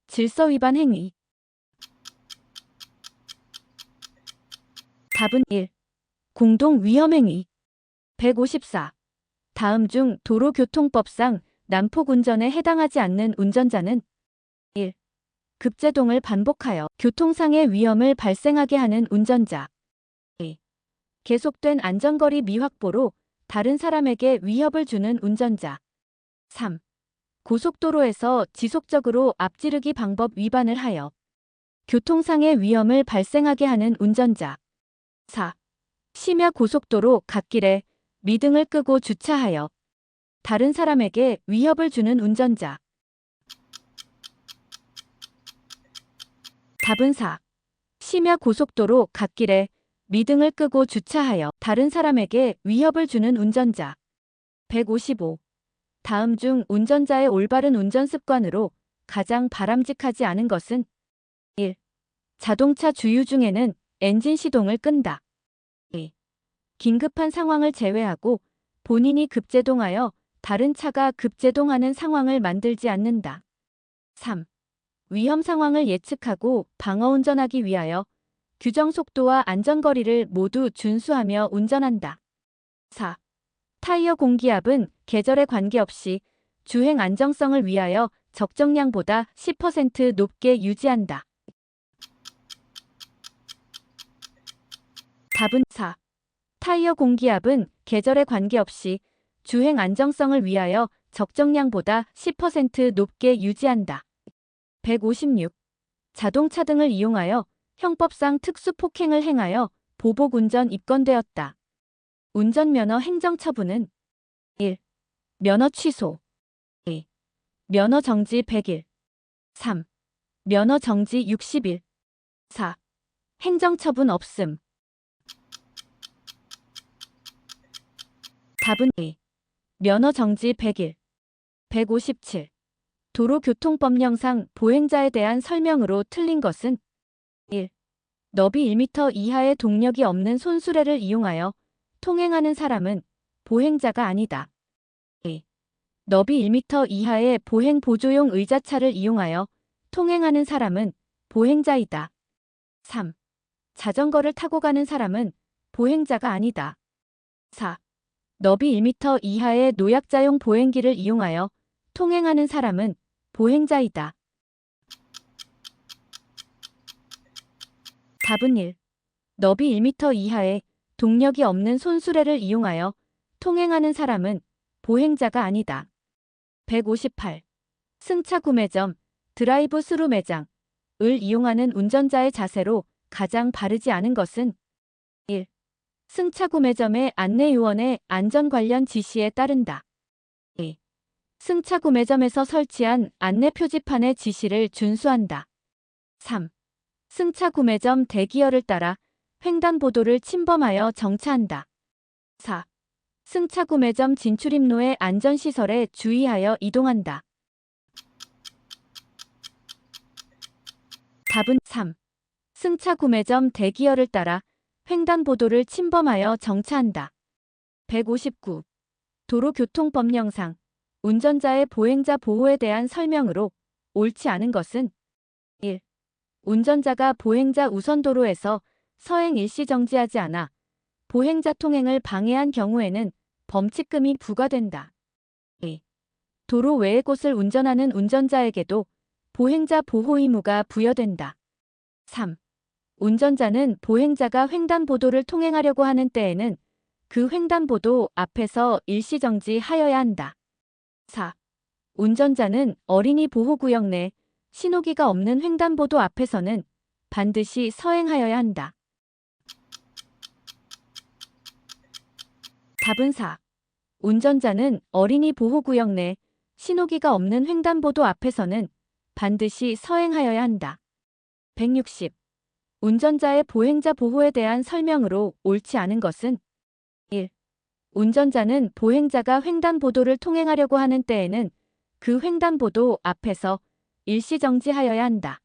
질서위반 행위 답은 1. 공동위험행위 154. 다음 중 도로교통법상 난폭운전에 해당하지 않는 운전자는 1. 급제동을 반복하여 교통상의 위험을 발생하게 하는 운전자 2. 계속된 안전거리 미확보로 다른 사람에게 위협을 주는 운전자 3. 고속도로에서 지속적으로 앞지르기 방법 위반을 하여 교통상의 위험을 발생하게 하는 운전자. 4. 심야 고속도로 갓길에 미등을 끄고 주차하여 다른 사람에게 위협을 주는 운전자. 답은 4. 심야 고속도로 갓길에 미등을 끄고 주차하여 다른 사람에게 위협을 주는 운전자. 155. 다음 중 운전자의 올바른 운전 습관으로 가장 바람직하지 않은 것은 1. 자동차 주유 중에는 엔진 시동을 끈다. 2. 긴급한 상황을 제외하고 본인이 급제동하여 다른 차가 급제동하는 상황을 만들지 않는다. 3. 위험 상황을 예측하고 방어운전하기 위하여 규정 속도와 안전거리를 모두 준수하며 운전한다. 4. 타이어 공기압은 계절에 관계없이 주행 안정성을 위하여 적정량보다 10% 높게 유지한다. 답은 4. 타이어 공기압은 계절에 관계없이 주행 안정성을 위하여 적정량보다 10% 높게 유지한다. 156. 자동차 등을 이용하여 형법상 특수폭행을 행하여 보복운전 입건되었다. 운전면허 행정처분은 1. 면허 취소 2. 면허 정지 100일 3. 면허 정지 60일 4. 행정처분 없음. 답은 2. 면허 정지 100일. 157. 도로교통법령상 보행자에 대한 설명으로 틀린 것은 1. 너비 1m 이하의 동력이 없는 손수레를 이용하여 통행하는 사람은 보행자가 아니다. 2. 너비 1m 이하의 보행 보조용 의자차를 이용하여 통행하는 사람은 보행자이다. 3. 자전거를 타고 가는 사람은 보행자가 아니다. 4. 너비 1m 이하의 노약자용 보행기를 이용하여 통행하는 사람은 보행자이다. 답은 1. 너비 1m 이하의 동력이 없는 손수레를 이용하여 통행하는 사람은 보행자가 아니다. 158. 승차 구매점, 드라이브 스루 매장을 이용하는 운전자의 자세로 가장 바르지 않은 것은 1. 승차 구매점의 안내 요원의 안전 관련 지시에 따른다. 2. 승차 구매점에서 설치한 안내 표지판의 지시를 준수한다. 3. 승차 구매점 대기열을 따라 횡단보도를 침범하여 정차한다. 4. 승차 구매점 진출입로의 안전시설에 주의하여 이동한다. 답은 3. 승차 구매점 대기열을 따라 횡단보도를 침범하여 정차한다. 159. 도로교통법령상 운전자의 보행자 보호에 대한 설명으로 옳지 않은 것은 1. 운전자가 보행자 우선도로에서 서행 일시 정지하지 않아 보행자 통행을 방해한 경우에는 범칙금이 부과된다. 2. 도로 외의 곳을 운전하는 운전자에게도 보행자 보호 의무가 부여된다. 3. 운전자는 보행자가 횡단보도를 통행하려고 하는 때에는 그 횡단보도 앞에서 일시 정지하여야 한다. 4. 운전자는 어린이 보호구역 내 신호기가 없는 횡단보도 앞에서는 반드시 서행하여야 한다. 답은 4. 운전자는 어린이 보호구역 내 신호기가 없는 횡단보도 앞에서는 반드시 서행하여야 한다. 160. 운전자의 보행자 보호에 대한 설명으로 옳지 않은 것은 1. 운전자는 보행자가 횡단보도를 통행하려고 하는 때에는 그 횡단보도 앞에서 일시 정지하여야 한다.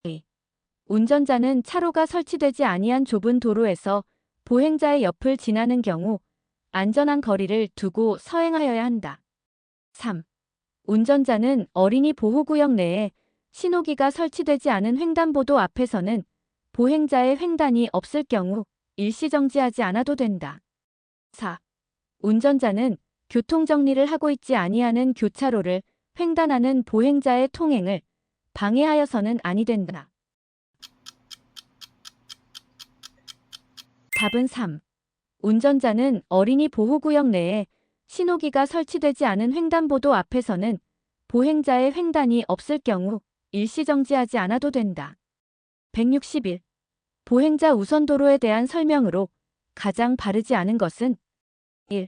2. 운전자는 차로가 설치되지 아니한 좁은 도로에서 보행자의 옆을 지나는 경우 안전한 거리를 두고 서행하여야 한다. 3. 운전자는 어린이 보호구역 내에 신호기가 설치되지 않은 횡단보도 앞에서는 보행자의 횡단이 없을 경우 일시정지하지 않아도 된다. 4. 운전자는 교통정리를 하고 있지 아니하는 교차로를 횡단하는 보행자의 통행을 방해하여서는 아니 된다. 답은 3. 운전자는 어린이 보호구역 내에 신호기가 설치되지 않은 횡단보도 앞에서는 보행자의 횡단이 없을 경우 일시정지하지 않아도 된다. 161. 보행자 우선도로에 대한 설명으로 가장 바르지 않은 것은 1.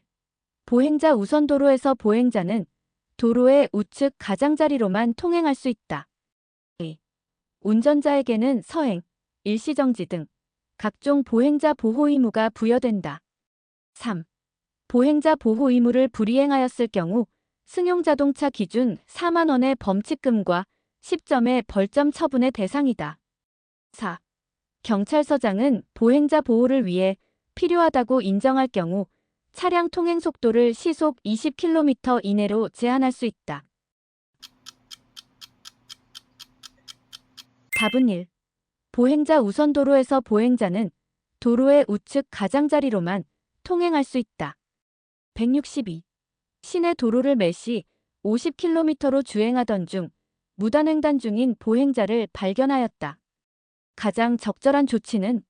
보행자 우선도로에서 보행자는 도로의 우측 가장자리로만 통행할 수 있다. 2. 운전자에게는 서행, 일시정지 등 각종 보행자 보호 의무가 부여된다. 3. 보행자 보호 의무를 불이행하였을 경우 승용자동차 기준 4만 원의 범칙금과 10점의 벌점 처분의 대상이다. 4. 경찰서장은 보행자 보호를 위해 필요하다고 인정할 경우 차량 통행 속도를 시속 20km 이내로 제한할 수 있다. 답은 1. 보행자 우선도로에서 보행자는 도로의 우측 가장자리로만 통행할 수 있다. 162. 시내 도로를 매시 50km로 주행하던 중 무단횡단 중인 보행자를 발견하였다. 가장 적절한 조치는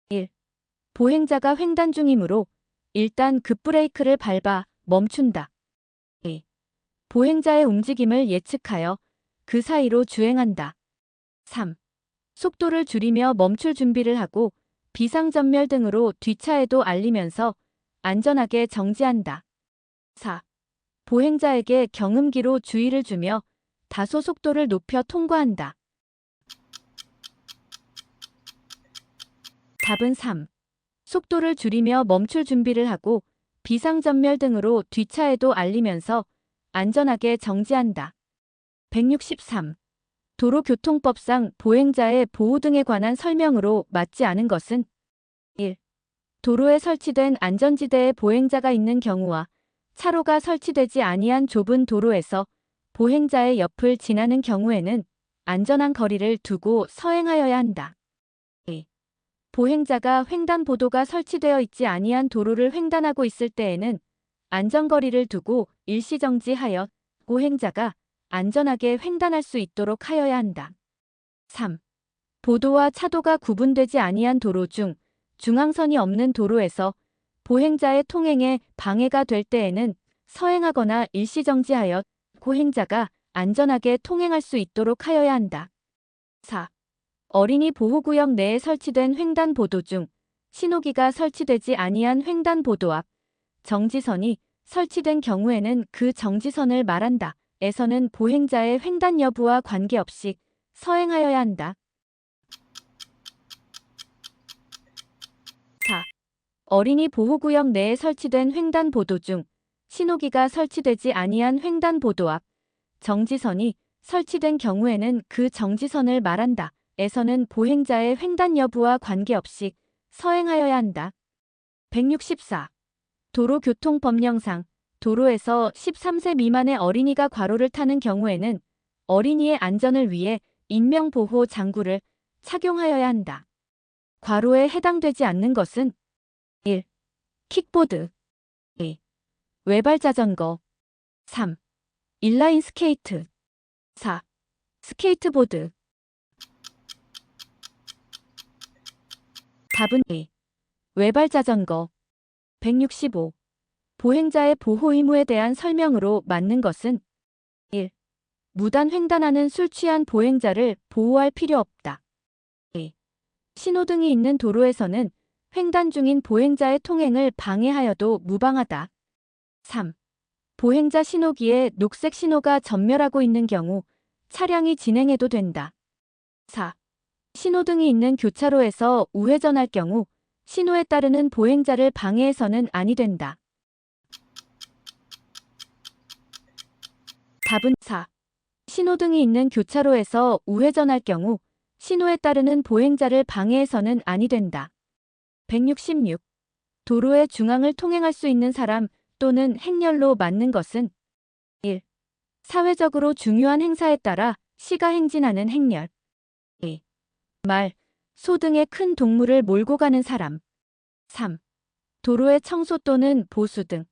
1. 보행자가 횡단 중이므로 일단 급브레이크를 밟아 멈춘다. 2. 보행자의 움직임을 예측하여 그 사이로 주행한다. 3. 속도를 줄이며 멈출 준비를 하고 비상전멸 등으로 뒷차에도 알리면서 안전하게 정지한다. 4. 보행자에게 경음기로 주의를 주며 다소 속도를 높여 통과한다. 답은 3. 속도를 줄이며 멈출 준비를 하고 비상전멸 등으로 뒷차에도 알리면서 안전하게 정지한다. 163. 도로교통법상 보행자의 보호 등에 관한 설명으로 맞지 않은 것은 1. 도로에 설치된 안전지대에 보행자가 있는 경우와 차로가 설치되지 아니한 좁은 도로에서 보행자의 옆을 지나는 경우에는 안전한 거리를 두고 서행하여야 한다. 2. 보행자가 횡단보도가 설치되어 있지 아니한 도로를 횡단하고 있을 때에는 안전거리를 두고 일시정지하여 보행자가 안전하게 횡단할 수 있도록 하여야 한다. 3. 보도와 차도가 구분되지 아니한 도로 중 중앙선이 없는 도로에서 보행자의 통행에 방해가 될 때에는 서행하거나 일시정지하여 보행자가 안전하게 통행할 수 있도록 하여야 한다. 4. 어린이 보호구역 내에 설치된 횡단보도 중 신호기가 설치되지 아니한 횡단보도 앞 정지선이 설치된 경우에는 그 정지선을 말한다. 에서는 보행자의 횡단 여부와 관계없이 서행하여야 한다. 4. 어린이 보호구역 내에 설치된 횡단보도 중 신호기가 설치되지 아니한 횡단보도 앞 정지선이 설치된 경우에는 그 정지선을 말한다. 에서는 보행자의 횡단 여부와 관계없이 서행하여야 한다. 164. 도로교통법령상 도로에서 13세 미만의 어린이가 과로를 타는 경우에는 어린이의 안전을 위해 인명보호 장구를 착용하여야 한다. 과로에 해당되지 않는 것은 1. 킥보드 2. 외발자전거 3. 인라인 스케이트 4. 스케이트보드 답은 2. 외발자전거 165. 보행자의 보호 의무에 대한 설명으로 맞는 것은 1. 무단 횡단하는 술 취한 보행자를 보호할 필요 없다. 2. 신호등이 있는 도로에서는 횡단 중인 보행자의 통행을 방해하여도 무방하다. 3. 보행자 신호기에 녹색 신호가 전멸하고 있는 경우 차량이 진행해도 된다. 4. 신호등이 있는 교차로에서 우회전할 경우 신호에 따르는 보행자를 방해해서는 아니 된다. 답은 4. 신호등이 있는 교차로에서 우회전할 경우 신호에 따르는 보행자를 방해해서는 아니 된다. 166. 도로의 중앙을 통행할 수 있는 사람 또는 행렬로 맞는 것은 1. 사회적으로 중요한 행사에 따라 시가 행진하는 행렬 2. 말, 소 등의 큰 동물을 몰고 가는 사람 3. 도로의 청소 또는 보수 등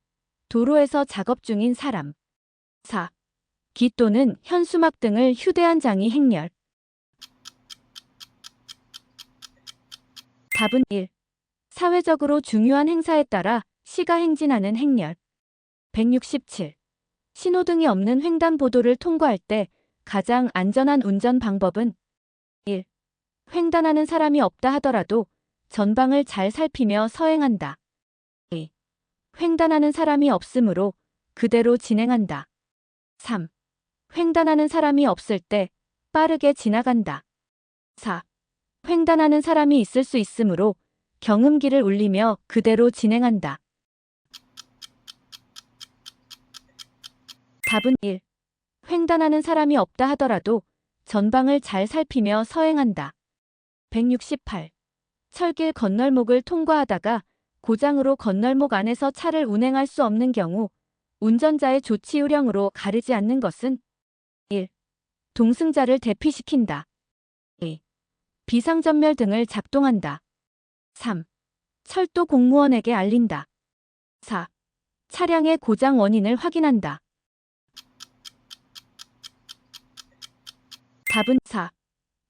도로에서 작업 중인 사람 4. 기 또는 현수막 등을 휴대한 장이 행렬 답은 1. 사회적으로 중요한 행사에 따라 시가 행진하는 행렬 167. 신호등이 없는 횡단보도를 통과할 때 가장 안전한 운전 방법은 1. 횡단하는 사람이 없다 하더라도 전방을 잘 살피며 서행한다. 2. 횡단하는 사람이 없으므로 그대로 진행한다. 3. 횡단하는 사람이 없을 때 빠르게 지나간다. 4. 횡단하는 사람이 있을 수 있으므로 경음기를 울리며 그대로 진행한다. 답은 1. 횡단하는 사람이 없다 하더라도 전방을 잘 살피며 서행한다. 168. 철길 건널목을 통과하다가 고장으로 건널목 안에서 차를 운행할 수 없는 경우 운전자의 조치 요령으로 가르지 않는 것은 1. 동승자를 대피시킨다. 2. 비상전멸 등을 작동한다. 3. 철도 공무원에게 알린다. 4. 차량의 고장 원인을 확인한다. 답은 4.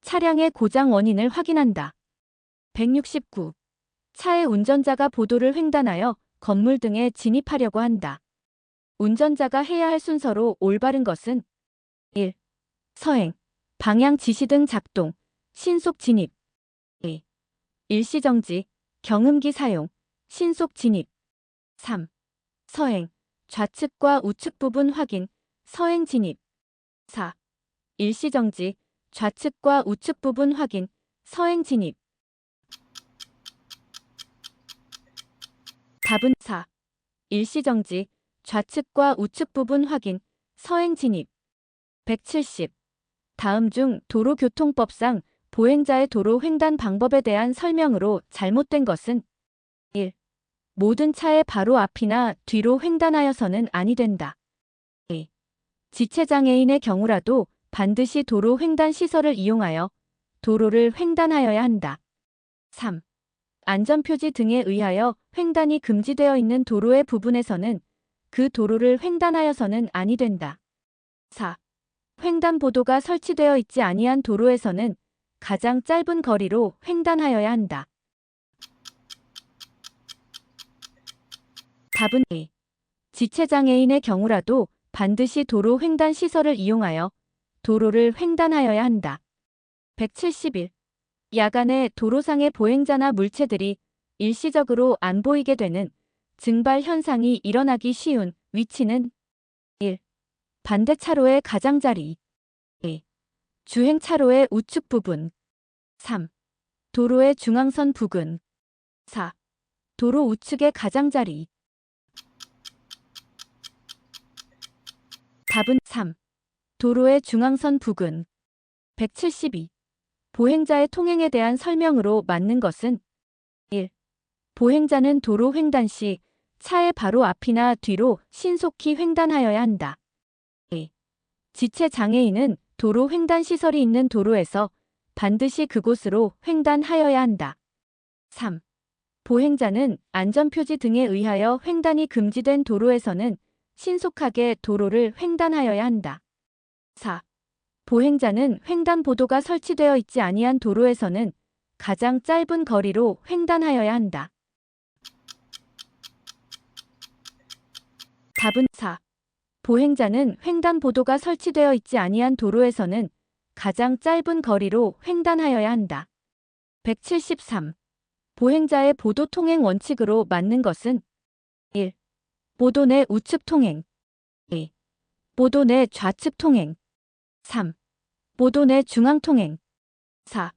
차량의 고장 원인을 확인한다. 169. 차의 운전자가 보도를 횡단하여 건물 등에 진입하려고 한다. 운전자가 해야 할 순서로 올바른 것은 1. 서행, 방향 지시 등 작동, 신속 진입. 2. 일시정지, 경음기 사용, 신속 진입. 3. 서행, 좌측과 우측 부분 확인, 서행 진입. 4. 일시정지, 좌측과 우측 부분 확인, 서행 진입. 답은 4. 일시정지, 좌측과 우측 부분 확인, 서행 진입. 170. 다음 중 도로교통법상 보행자의 도로 횡단 방법에 대한 설명으로 잘못된 것은 1. 모든 차의 바로 앞이나 뒤로 횡단하여서는 아니 된다. 2. 지체장애인의 경우라도 반드시 도로 횡단 시설을 이용하여 도로를 횡단하여야 한다. 3. 안전표지 등에 의하여 횡단이 금지되어 있는 도로의 부분에서는 그 도로를 횡단하여서는 아니 된다. 4. 횡단보도가 설치되어 있지 아니한 도로에서는 가장 짧은 거리로 횡단하여야 한다. 답은 2. 지체장애인의 경우라도 반드시 도로 횡단 시설을 이용하여 도로를 횡단하여야 한다. 171. 야간에 도로상의 보행자나 물체들이 일시적으로 안 보이게 되는 증발 현상이 일어나기 쉬운 위치는 1. 반대 차로의 가장자리. 2. 주행 차로의 우측 부분. 3. 도로의 중앙선 부근. 4. 도로 우측의 가장자리. 답은 3. 도로의 중앙선 부근. 172. 보행자의 통행에 대한 설명으로 맞는 것은 1. 보행자는 도로 횡단 시 차의 바로 앞이나 뒤로 신속히 횡단하여야 한다. 2. 지체 장애인은 도로 횡단 시설이 있는 도로에서 반드시 그곳으로 횡단하여야 한다. 3. 보행자는 안전표지 등에 의하여 횡단이 금지된 도로에서는 신속하게 도로를 횡단하여야 한다. 4. 보행자는 횡단보도가 설치되어 있지 아니한 도로에서는 가장 짧은 거리로 횡단하여야 한다. 답은 4. 보행자는 횡단보도가 설치되어 있지 아니한 도로에서는 가장 짧은 거리로 횡단하여야 한다. 173. 보행자의 보도 통행 원칙으로 맞는 것은 1. 보도 내 우측 통행. 2. 보도 내 좌측 통행. 3. 보도 내 중앙 통행. 4.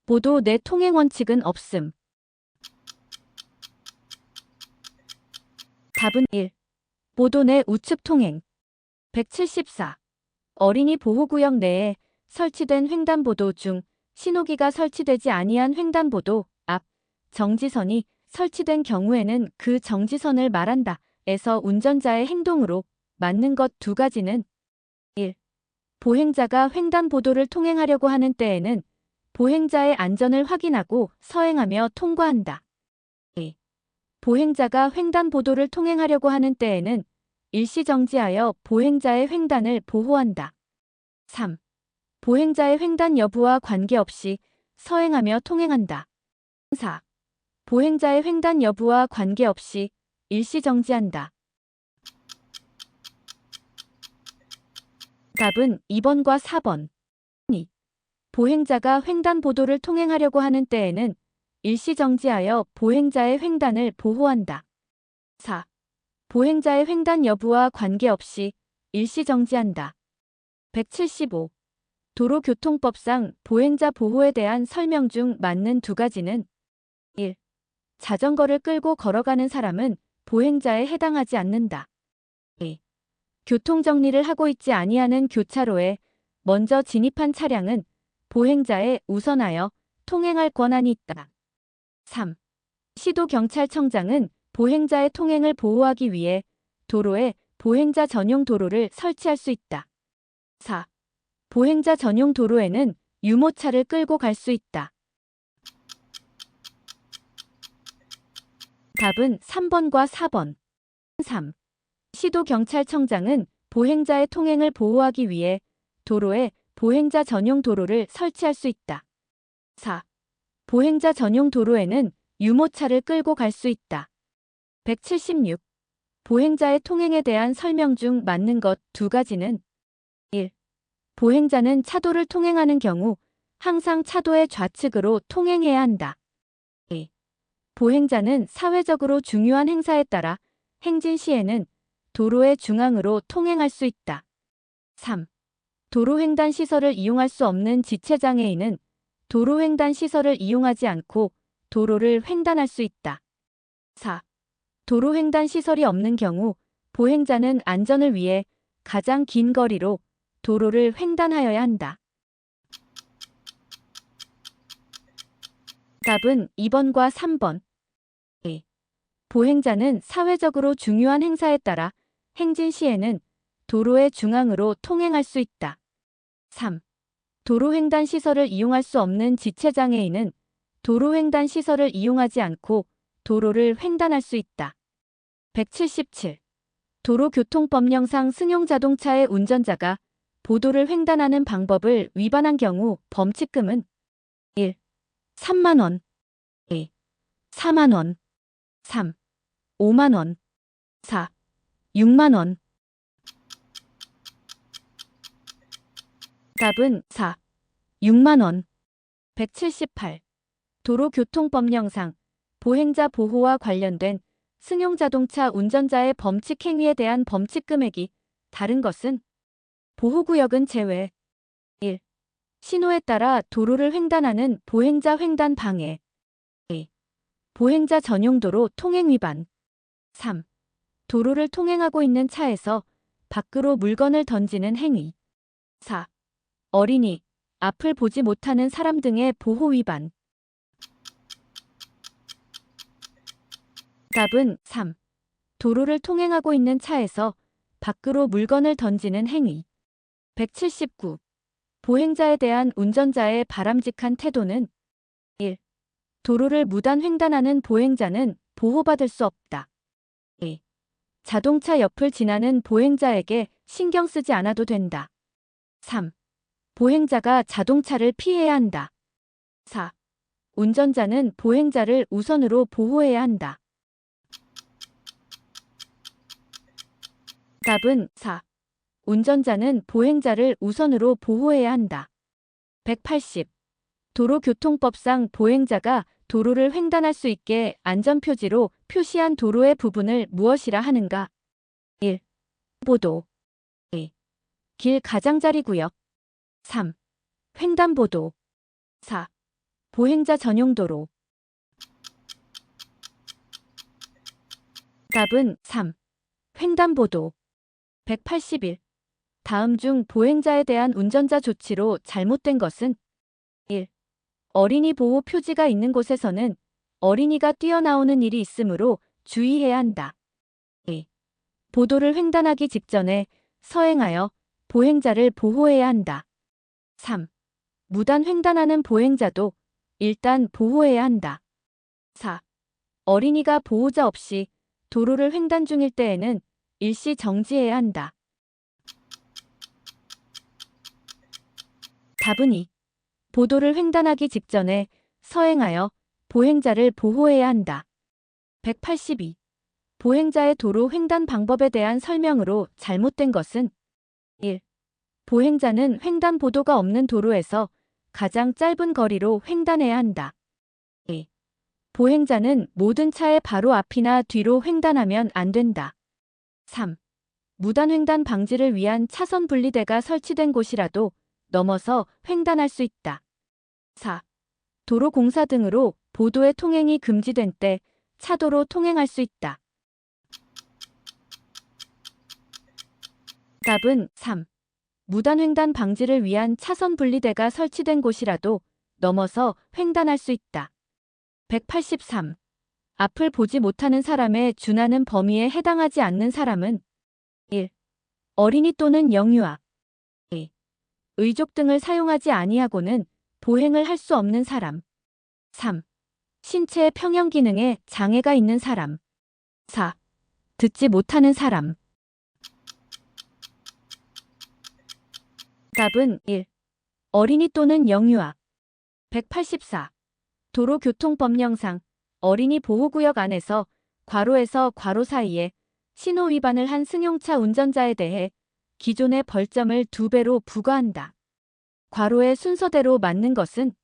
보도 내 통행 원칙은 없음. 답은 1. 보도 내 우측 통행. 174. 어린이 보호구역 내에 설치된 횡단보도 중 신호기가 설치되지 아니한 횡단보도 앞 정지선이 설치된 경우에는 그 정지선을 말한다. 에서 운전자의 행동으로 맞는 것 두 가지는 1. 보행자가 횡단보도를 통행하려고 하는 때에는 보행자의 안전을 확인하고 서행하며 통과한다. 2. 보행자가 횡단보도를 통행하려고 하는 때에는 일시정지하여 보행자의 횡단을 보호한다. 3. 보행자의 횡단 여부와 관계없이 서행하며 통행한다. 4. 보행자의 횡단 여부와 관계없이 일시정지한다. 답은 2번과 4번. 2. 보행자가 횡단보도를 통행하려고 하는 때에는 일시 정지하여 보행자의 횡단을 보호한다. 4. 보행자의 횡단 여부와 관계없이 일시 정지한다. 175. 도로교통법상 보행자 보호에 대한 설명 중 맞는 두 가지는 1. 자전거를 끌고 걸어가는 사람은 보행자에 해당하지 않는다. 2. 교통정리를 하고 있지 아니하는 교차로에 먼저 진입한 차량은 보행자에 우선하여 통행할 권한이 있다. 3. 시도경찰청장은 보행자의 통행을 보호하기 위해 도로에 보행자 전용 도로를 설치할 수 있다. 4. 보행자 전용 도로에는 유모차를 끌고 갈 수 있다. 답은 3번과 4번. 3. 시도경찰청장은 보행자의 통행을 보호하기 위해 도로에 보행자 전용 도로를 설치할 수 있다. 4. 보행자 전용 도로에는 유모차를 끌고 갈 수 있다. 176. 보행자의 통행에 대한 설명 중 맞는 것 두 가지는 1. 보행자는 차도를 통행하는 경우 항상 차도의 좌측으로 통행해야 한다. 2. 보행자는 사회적으로 중요한 행사에 따라 행진 시에는 도로의 중앙으로 통행할 수 있다. 3. 도로횡단 시설을 이용할 수 없는 지체장애인은 도로횡단 시설을 이용하지 않고 도로를 횡단할 수 있다. 4. 도로횡단 시설이 없는 경우 보행자는 안전을 위해 가장 긴 거리로 도로를 횡단하여야 한다. 답은 2번과 3번. 2. 보행자는 사회적으로 중요한 행사에 따라 행진 시에는 도로의 중앙으로 통행할 수 있다. 3. 도로횡단 시설을 이용할 수 없는 지체장애인은 도로횡단 시설을 이용하지 않고 도로를 횡단할 수 있다. 177. 도로교통법령상 승용자동차의 운전자가 보도를 횡단하는 방법을 위반한 경우 범칙금은 1. 3만 원 2. 4만 원 3. 5만 원 4. 6만 원. 답은 4. 6만 원. 178. 도로교통법령상 보행자 보호와 관련된 승용자동차 운전자의 범칙 행위에 대한 범칙 금액이 다른 것은 보호구역은 제외. 1. 신호에 따라 도로를 횡단하는 보행자 횡단 방해. 2. 보행자 전용도로 통행 위반. 3. 도로를 통행하고 있는 차에서 밖으로 물건을 던지는 행위. 4. 어린이, 앞을 보지 못하는 사람 등의 보호 위반. 답은 3. 도로를 통행하고 있는 차에서 밖으로 물건을 던지는 행위. 179. 보행자에 대한 운전자의 바람직한 태도는 1. 도로를 무단 횡단하는 보행자는 보호받을 수 없다. 2. 자동차 옆을 지나는 보행자에게 신경 쓰지 않아도 된다. 3. 보행자가 자동차를 피해야 한다. 4. 운전자는 보행자를 우선으로 보호해야 한다. 답은 4. 운전자는 보행자를 우선으로 보호해야 한다. 180. 도로교통법상 보행자가 도로를 횡단할 수 있게 안전표지로 표시한 도로의 부분을 무엇이라 하는가? 1. 보도. 2. 길 가장자리 구역. 3. 횡단보도. 4. 보행자 전용 도로. 답은 3. 횡단보도. 181. 다음 중 보행자에 대한 운전자 조치로 잘못된 것은 1. 어린이 보호 표지가 있는 곳에서는 어린이가 뛰어나오는 일이 있으므로 주의해야 한다. 2. 보도를 횡단하기 직전에 서행하여 보행자를 보호해야 한다. 3. 무단 횡단하는 보행자도 일단 보호해야 한다. 4. 어린이가 보호자 없이 도로를 횡단 중일 때에는 일시 정지해야 한다. 답은 2. 보도를 횡단하기 직전에 서행하여 보행자를 보호해야 한다. 182. 보행자의 도로 횡단 방법에 대한 설명으로 잘못된 것은 1. 보행자는 횡단보도가 없는 도로에서 가장 짧은 거리로 횡단해야 한다. 2. 보행자는 모든 차의 바로 앞이나 뒤로 횡단하면 안 된다. 3. 무단횡단 방지를 위한 차선 분리대가 설치된 곳이라도 넘어서 횡단할 수 있다. 4. 도로 공사 등으로 보도의 통행이 금지된 때 차도로 통행할 수 있다. 답은 3. 무단횡단 방지를 위한 차선 분리대가 설치된 곳이라도 넘어서 횡단할 수 있다. 183. 앞을 보지 못하는 사람의 준하는 범위에 해당하지 않는 사람은 1. 어린이 또는 영유아 2. 의족 등을 사용하지 아니하고는 보행을 할 수 없는 사람 3. 신체의 평형 기능에 장애가 있는 사람 4. 듣지 못하는 사람 답은 1. 어린이 또는 영유아 184. 도로교통법령상 어린이 보호구역 안에서 괄호에서 괄호 사이에 신호 위반을 한 승용차 운전자에 대해 기존의 벌점을 2배로 부과한다. 괄호의 순서대로 맞는 것은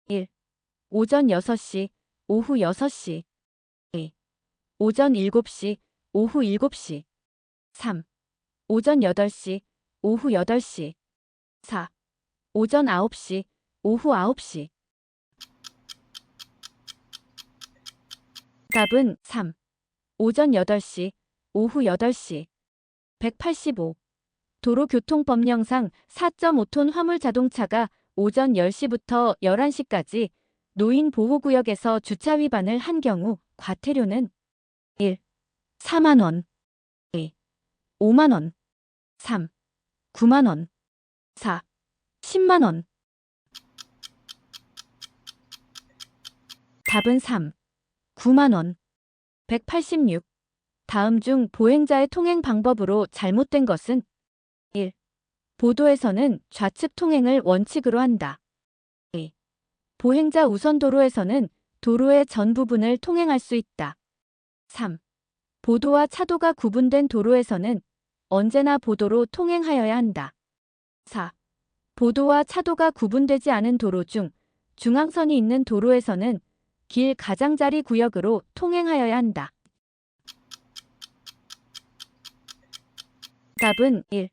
1. 오전 6시, 오후 6시 2. 오전 7시, 오후 7시 3. 오전 8시, 오후 8시 4. 오전 9시, 오후 9시 답은 3. 오전 8시, 오후 8시 185. 도로교통법령상 4.5톤 화물 자동차가 오전 10시부터 11시까지 노인 보호구역에서 주차 위반을 한 경우 과태료는 1. 4만 원 2. 5만 원 3. 9만 원 4. 10만 원 답은 3. 9만 원 186. 다음 중 보행자의 통행 방법으로 잘못된 것은 1. 보도에서는 좌측 통행을 원칙으로 한다. 2. 보행자 우선 도로에서는 도로의 전 부분을 통행할 수 있다. 3. 보도와 차도가 구분된 도로에서는 언제나 보도로 통행하여야 한다. 4. 보도와 차도가 구분되지 않은 도로 중 중앙선이 있는 도로에서는 길 가장자리 구역으로 통행하여야 한다. 답은 1.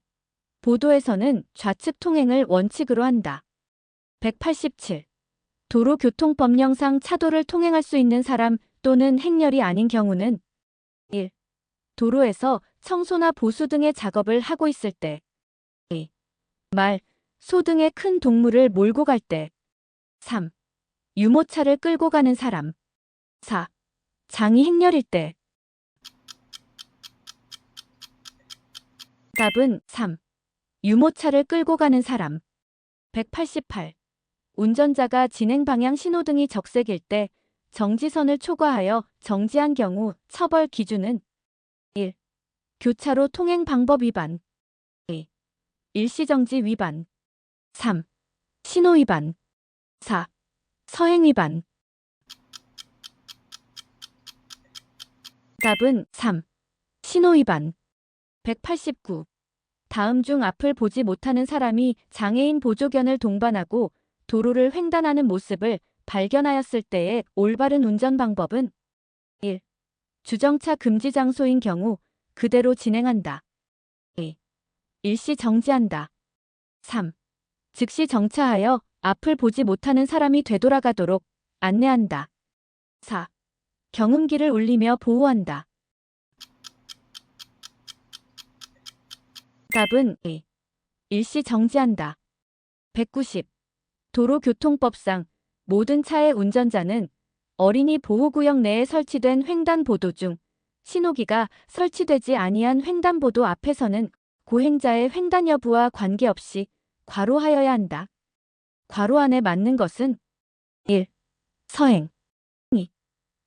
보도에서는 좌측 통행을 원칙으로 한다. 187. 도로교통법령상 차도를 통행할 수 있는 사람 또는 행렬이 아닌 경우는 1. 도로에서 청소나 보수 등의 작업을 하고 있을 때 2. 말, 소 등의 큰 동물을 몰고 갈 때 3. 유모차를 끌고 가는 사람 4. 장이 행렬일 때 답은 3. 유모차를 끌고 가는 사람 188. 운전자가 진행 방향 신호등이 적색일 때 정지선을 초과하여 정지한 경우 처벌 기준은 1. 교차로 통행 방법 위반 2. 일시정지 위반 3. 신호 위반 4. 서행 위반 답은 3. 신호 위반 189. 다음 중 앞을 보지 못하는 사람이 장애인 보조견을 동반하고 도로를 횡단하는 모습을 발견하였을 때의 올바른 운전 방법은 1. 주정차 금지 장소인 경우 그대로 진행한다. 2. 일시 정지한다. 3. 즉시 정차하여 앞을 보지 못하는 사람이 되돌아가도록 안내한다. 4. 경운기를 울리며 보호한다. 답은 2. 일시 정지한다. 190. 도로교통법상 모든 차의 운전자는 어린이 보호구역 내에 설치된 횡단보도 중 신호기가 설치되지 아니한 횡단보도 앞에서는 고행자의 횡단 여부와 관계없이 괄호하여야 한다. 괄호 안에 맞는 것은 1. 서행 2.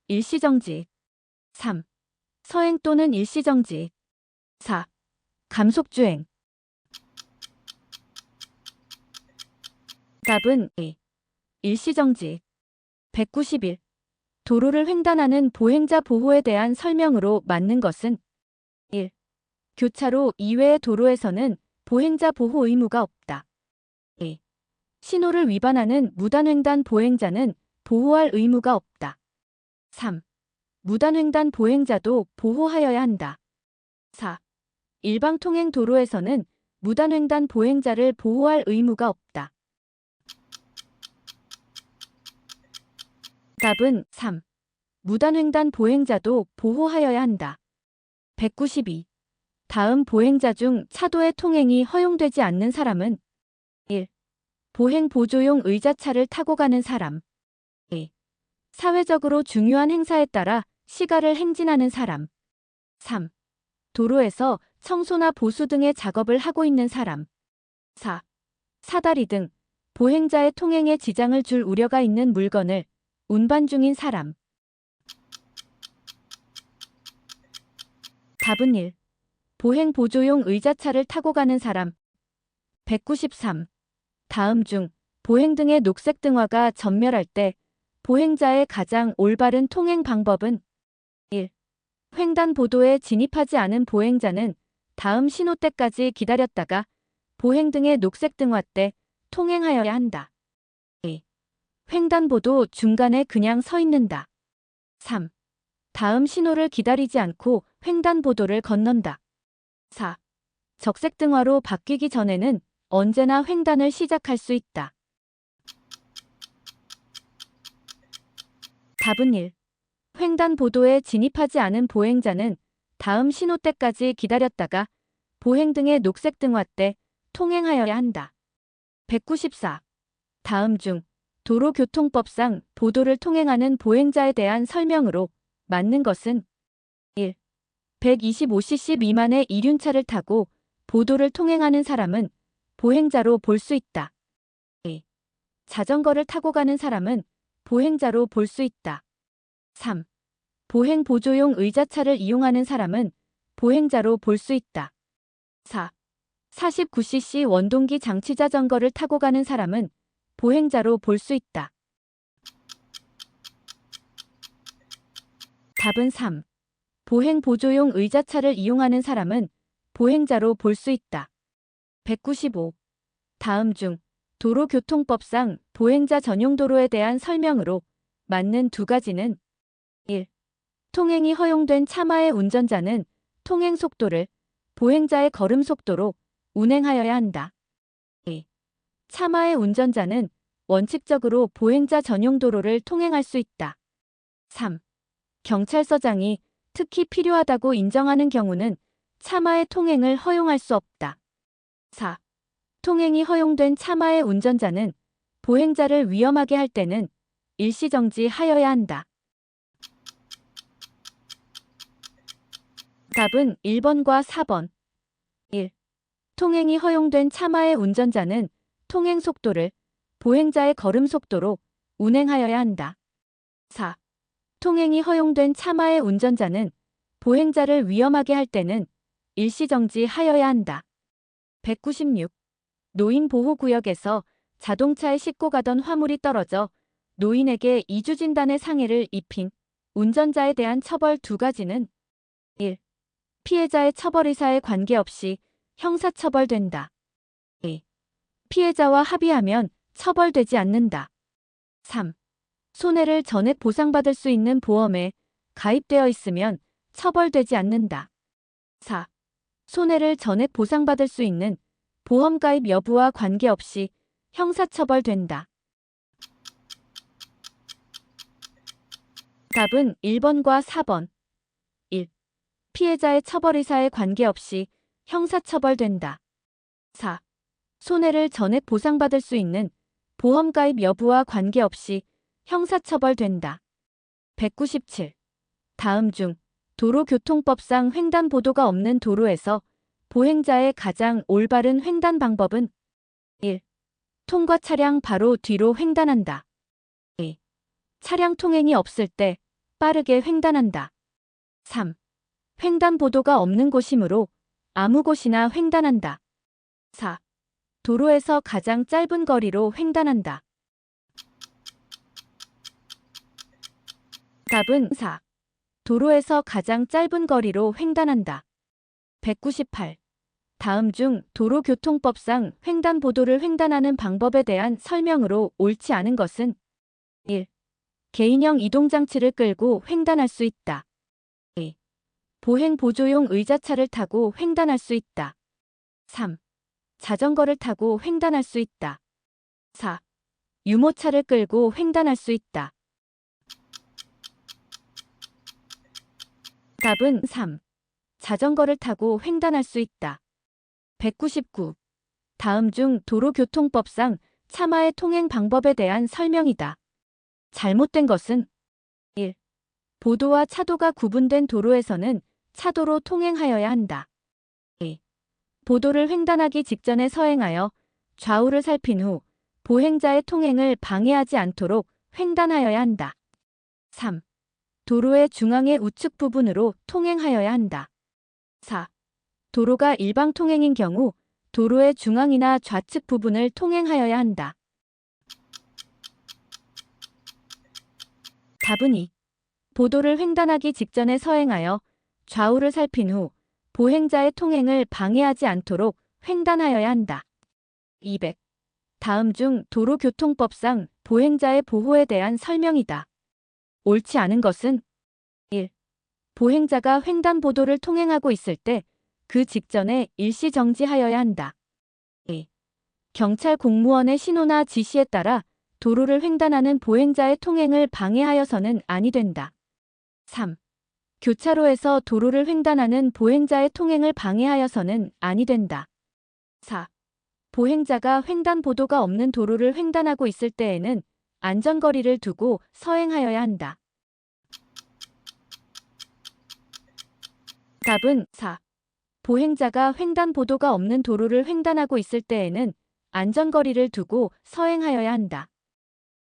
일시정지 3. 서행 또는 일시정지 4. 감속주행 답은 2. 일시정지 191. 도로를 횡단하는 보행자 보호에 대한 설명으로 맞는 것은 1. 교차로 이외의 도로에서는 보행자 보호 의무가 없다. 2. 신호를 위반하는 무단횡단 보행자는 보호할 의무가 없다. 3. 무단횡단 보행자도 보호하여야 한다. 4. 일방통행 도로에서는 무단횡단 보행자를 보호할 의무가 없다. 답은 3. 무단횡단 보행자도 보호하여야 한다. 192. 다음 보행자 중 차도의 통행이 허용되지 않는 사람은 1. 보행 보조용 의자차를 타고 가는 사람. 2. 사회적으로 중요한 행사에 따라 시가를 행진하는 사람. 3. 도로에서 청소나 보수 등의 작업을 하고 있는 사람. 4. 사다리 등 보행자의 통행에 지장을 줄 우려가 있는 물건을 운반 중인 사람. 답은 1. 보행 보조용 의자차를 타고 가는 사람. 193. 다음 중 보행 등의 녹색 등화가 전멸할 때 보행자의 가장 올바른 통행 방법은 1. 횡단보도에 진입하지 않은 보행자는 다음 신호 때까지 기다렸다가 보행 등의 녹색 등화 때 통행하여야 한다. 2. 횡단보도 중간에 그냥 서 있는다. 3. 다음 신호를 기다리지 않고 횡단보도를 건넌다. 4. 적색 등화로 바뀌기 전에는 언제나 횡단을 시작할 수 있다. 답은 1. 횡단보도에 진입하지 않은 보행자는 다음 신호 때까지 기다렸다가 보행 등의 녹색 등화 때 통행하여야 한다. 194. 다음 중 도로교통법상 보도를 통행하는 보행자에 대한 설명으로 맞는 것은 1. 125cc 미만의 이륜차를 타고 보도를 통행하는 사람은 보행자로 볼 수 있다. 2. 자전거를 타고 가는 사람은 보행자로 볼 수 있다. 3. 보행 보조용 의자차를 이용하는 사람은 보행자로 볼 수 있다. 4. 49cc 원동기 장치 자전거를 타고 가는 사람은 보행자로 볼 수 있다. 답은 3. 보행 보조용 의자차를 이용하는 사람은 보행자로 볼 수 있다. 195. 다음 중 도로교통법상 보행자 전용 도로에 대한 설명으로 맞는 두 가지는 1. 통행이 허용된 차마의 운전자는 통행 속도를 보행자의 걸음 속도로 운행하여야 한다. 2. 차마의 운전자는 원칙적으로 보행자 전용 도로를 통행할 수 있다. 3. 경찰서장이 특히 필요하다고 인정하는 경우는 차마의 통행을 허용할 수 없다. 4. 통행이 허용된 차마의 운전자는 보행자를 위험하게 할 때는 일시정지하여야 한다. 답은 1번과 4번. 1. 통행이 허용된 차마의 운전자는 통행 속도를 보행자의 걸음 속도로 운행하여야 한다. 4. 통행이 허용된 차마의 운전자는 보행자를 위험하게 할 때는 일시정지하여야 한다. 196. 노인보호구역에서 자동차에 싣고 가던 화물이 떨어져 노인에게 이주진단의 상해를 입힌 운전자에 대한 처벌 두 가지는 1. 피해자의 처벌 의사에 관계없이 형사처벌된다. 2. 피해자와 합의하면 처벌되지 않는다. 3. 손해를 전액 보상받을 수 있는 보험에 가입되어 있으면 처벌되지 않는다. 4. 손해를 전액 보상받을 수 있는 보험 가입 여부와 관계없이 형사처벌된다. 답은 1번과 4번. 1. 피해자의 처벌 의사에 관계없이 형사처벌된다. 4. 손해를 전액 보상받을 수 있는 보험 가입 여부와 관계없이 형사처벌된다. 197. 다음 중 도로교통법상 횡단보도가 없는 도로에서 보행자의 가장 올바른 횡단 방법은 1. 통과 차량 바로 뒤로 횡단한다. 2. 차량 통행이 없을 때 빠르게 횡단한다. 3. 횡단보도가 없는 곳이므로 아무 곳이나 횡단한다. 4. 도로에서 가장 짧은 거리로 횡단한다. 답은 4. 도로에서 가장 짧은 거리로 횡단한다. 198. 다음 중 도로교통법상 횡단보도를 횡단하는 방법에 대한 설명으로 옳지 않은 것은 1. 개인형 이동장치를 끌고 횡단할 수 있다. 2. 보행 보조용 의자차를 타고 횡단할 수 있다. 3. 자전거를 타고 횡단할 수 있다. 4. 유모차를 끌고 횡단할 수 있다. 답은 3. 자전거를 타고 횡단할 수 있다. 199. 다음 중 도로교통법상 차마의 통행 방법에 대한 설명이다. 잘못된 것은 1. 보도와 차도가 구분된 도로에서는 차도로 통행하여야 한다. 2. 보도를 횡단하기 직전에 서행하여 좌우를 살핀 후 보행자의 통행을 방해하지 않도록 횡단하여야 한다. 3. 도로의 중앙의 우측 부분으로 통행하여야 한다. 4. 도로가 일방 통행인 경우 도로의 중앙이나 좌측 부분을 통행하여야 한다. 답은 2. 보도를 횡단하기 직전에 서행하여 좌우를 살핀 후 보행자의 통행을 방해하지 않도록 횡단하여야 한다. 200. 다음 중 도로교통법상 보행자의 보호에 대한 설명이다. 옳지 않은 것은 1. 보행자가 횡단보도를 통행하고 있을 때 그 직전에 일시 정지하여야 한다. 2. 경찰 공무원의 신호나 지시에 따라 도로를 횡단하는 보행자의 통행을 방해하여서는 아니 된다. 3. 교차로에서 도로를 횡단하는 보행자의 통행을 방해하여서는 아니 된다. 4. 보행자가 횡단보도가 없는 도로를 횡단하고 있을 때에는 안전거리를 두고 서행하여야 한다. 답은 4. 보행자가 횡단보도가 없는 도로를 횡단하고 있을 때에는 안전거리를 두고 서행하여야 한다.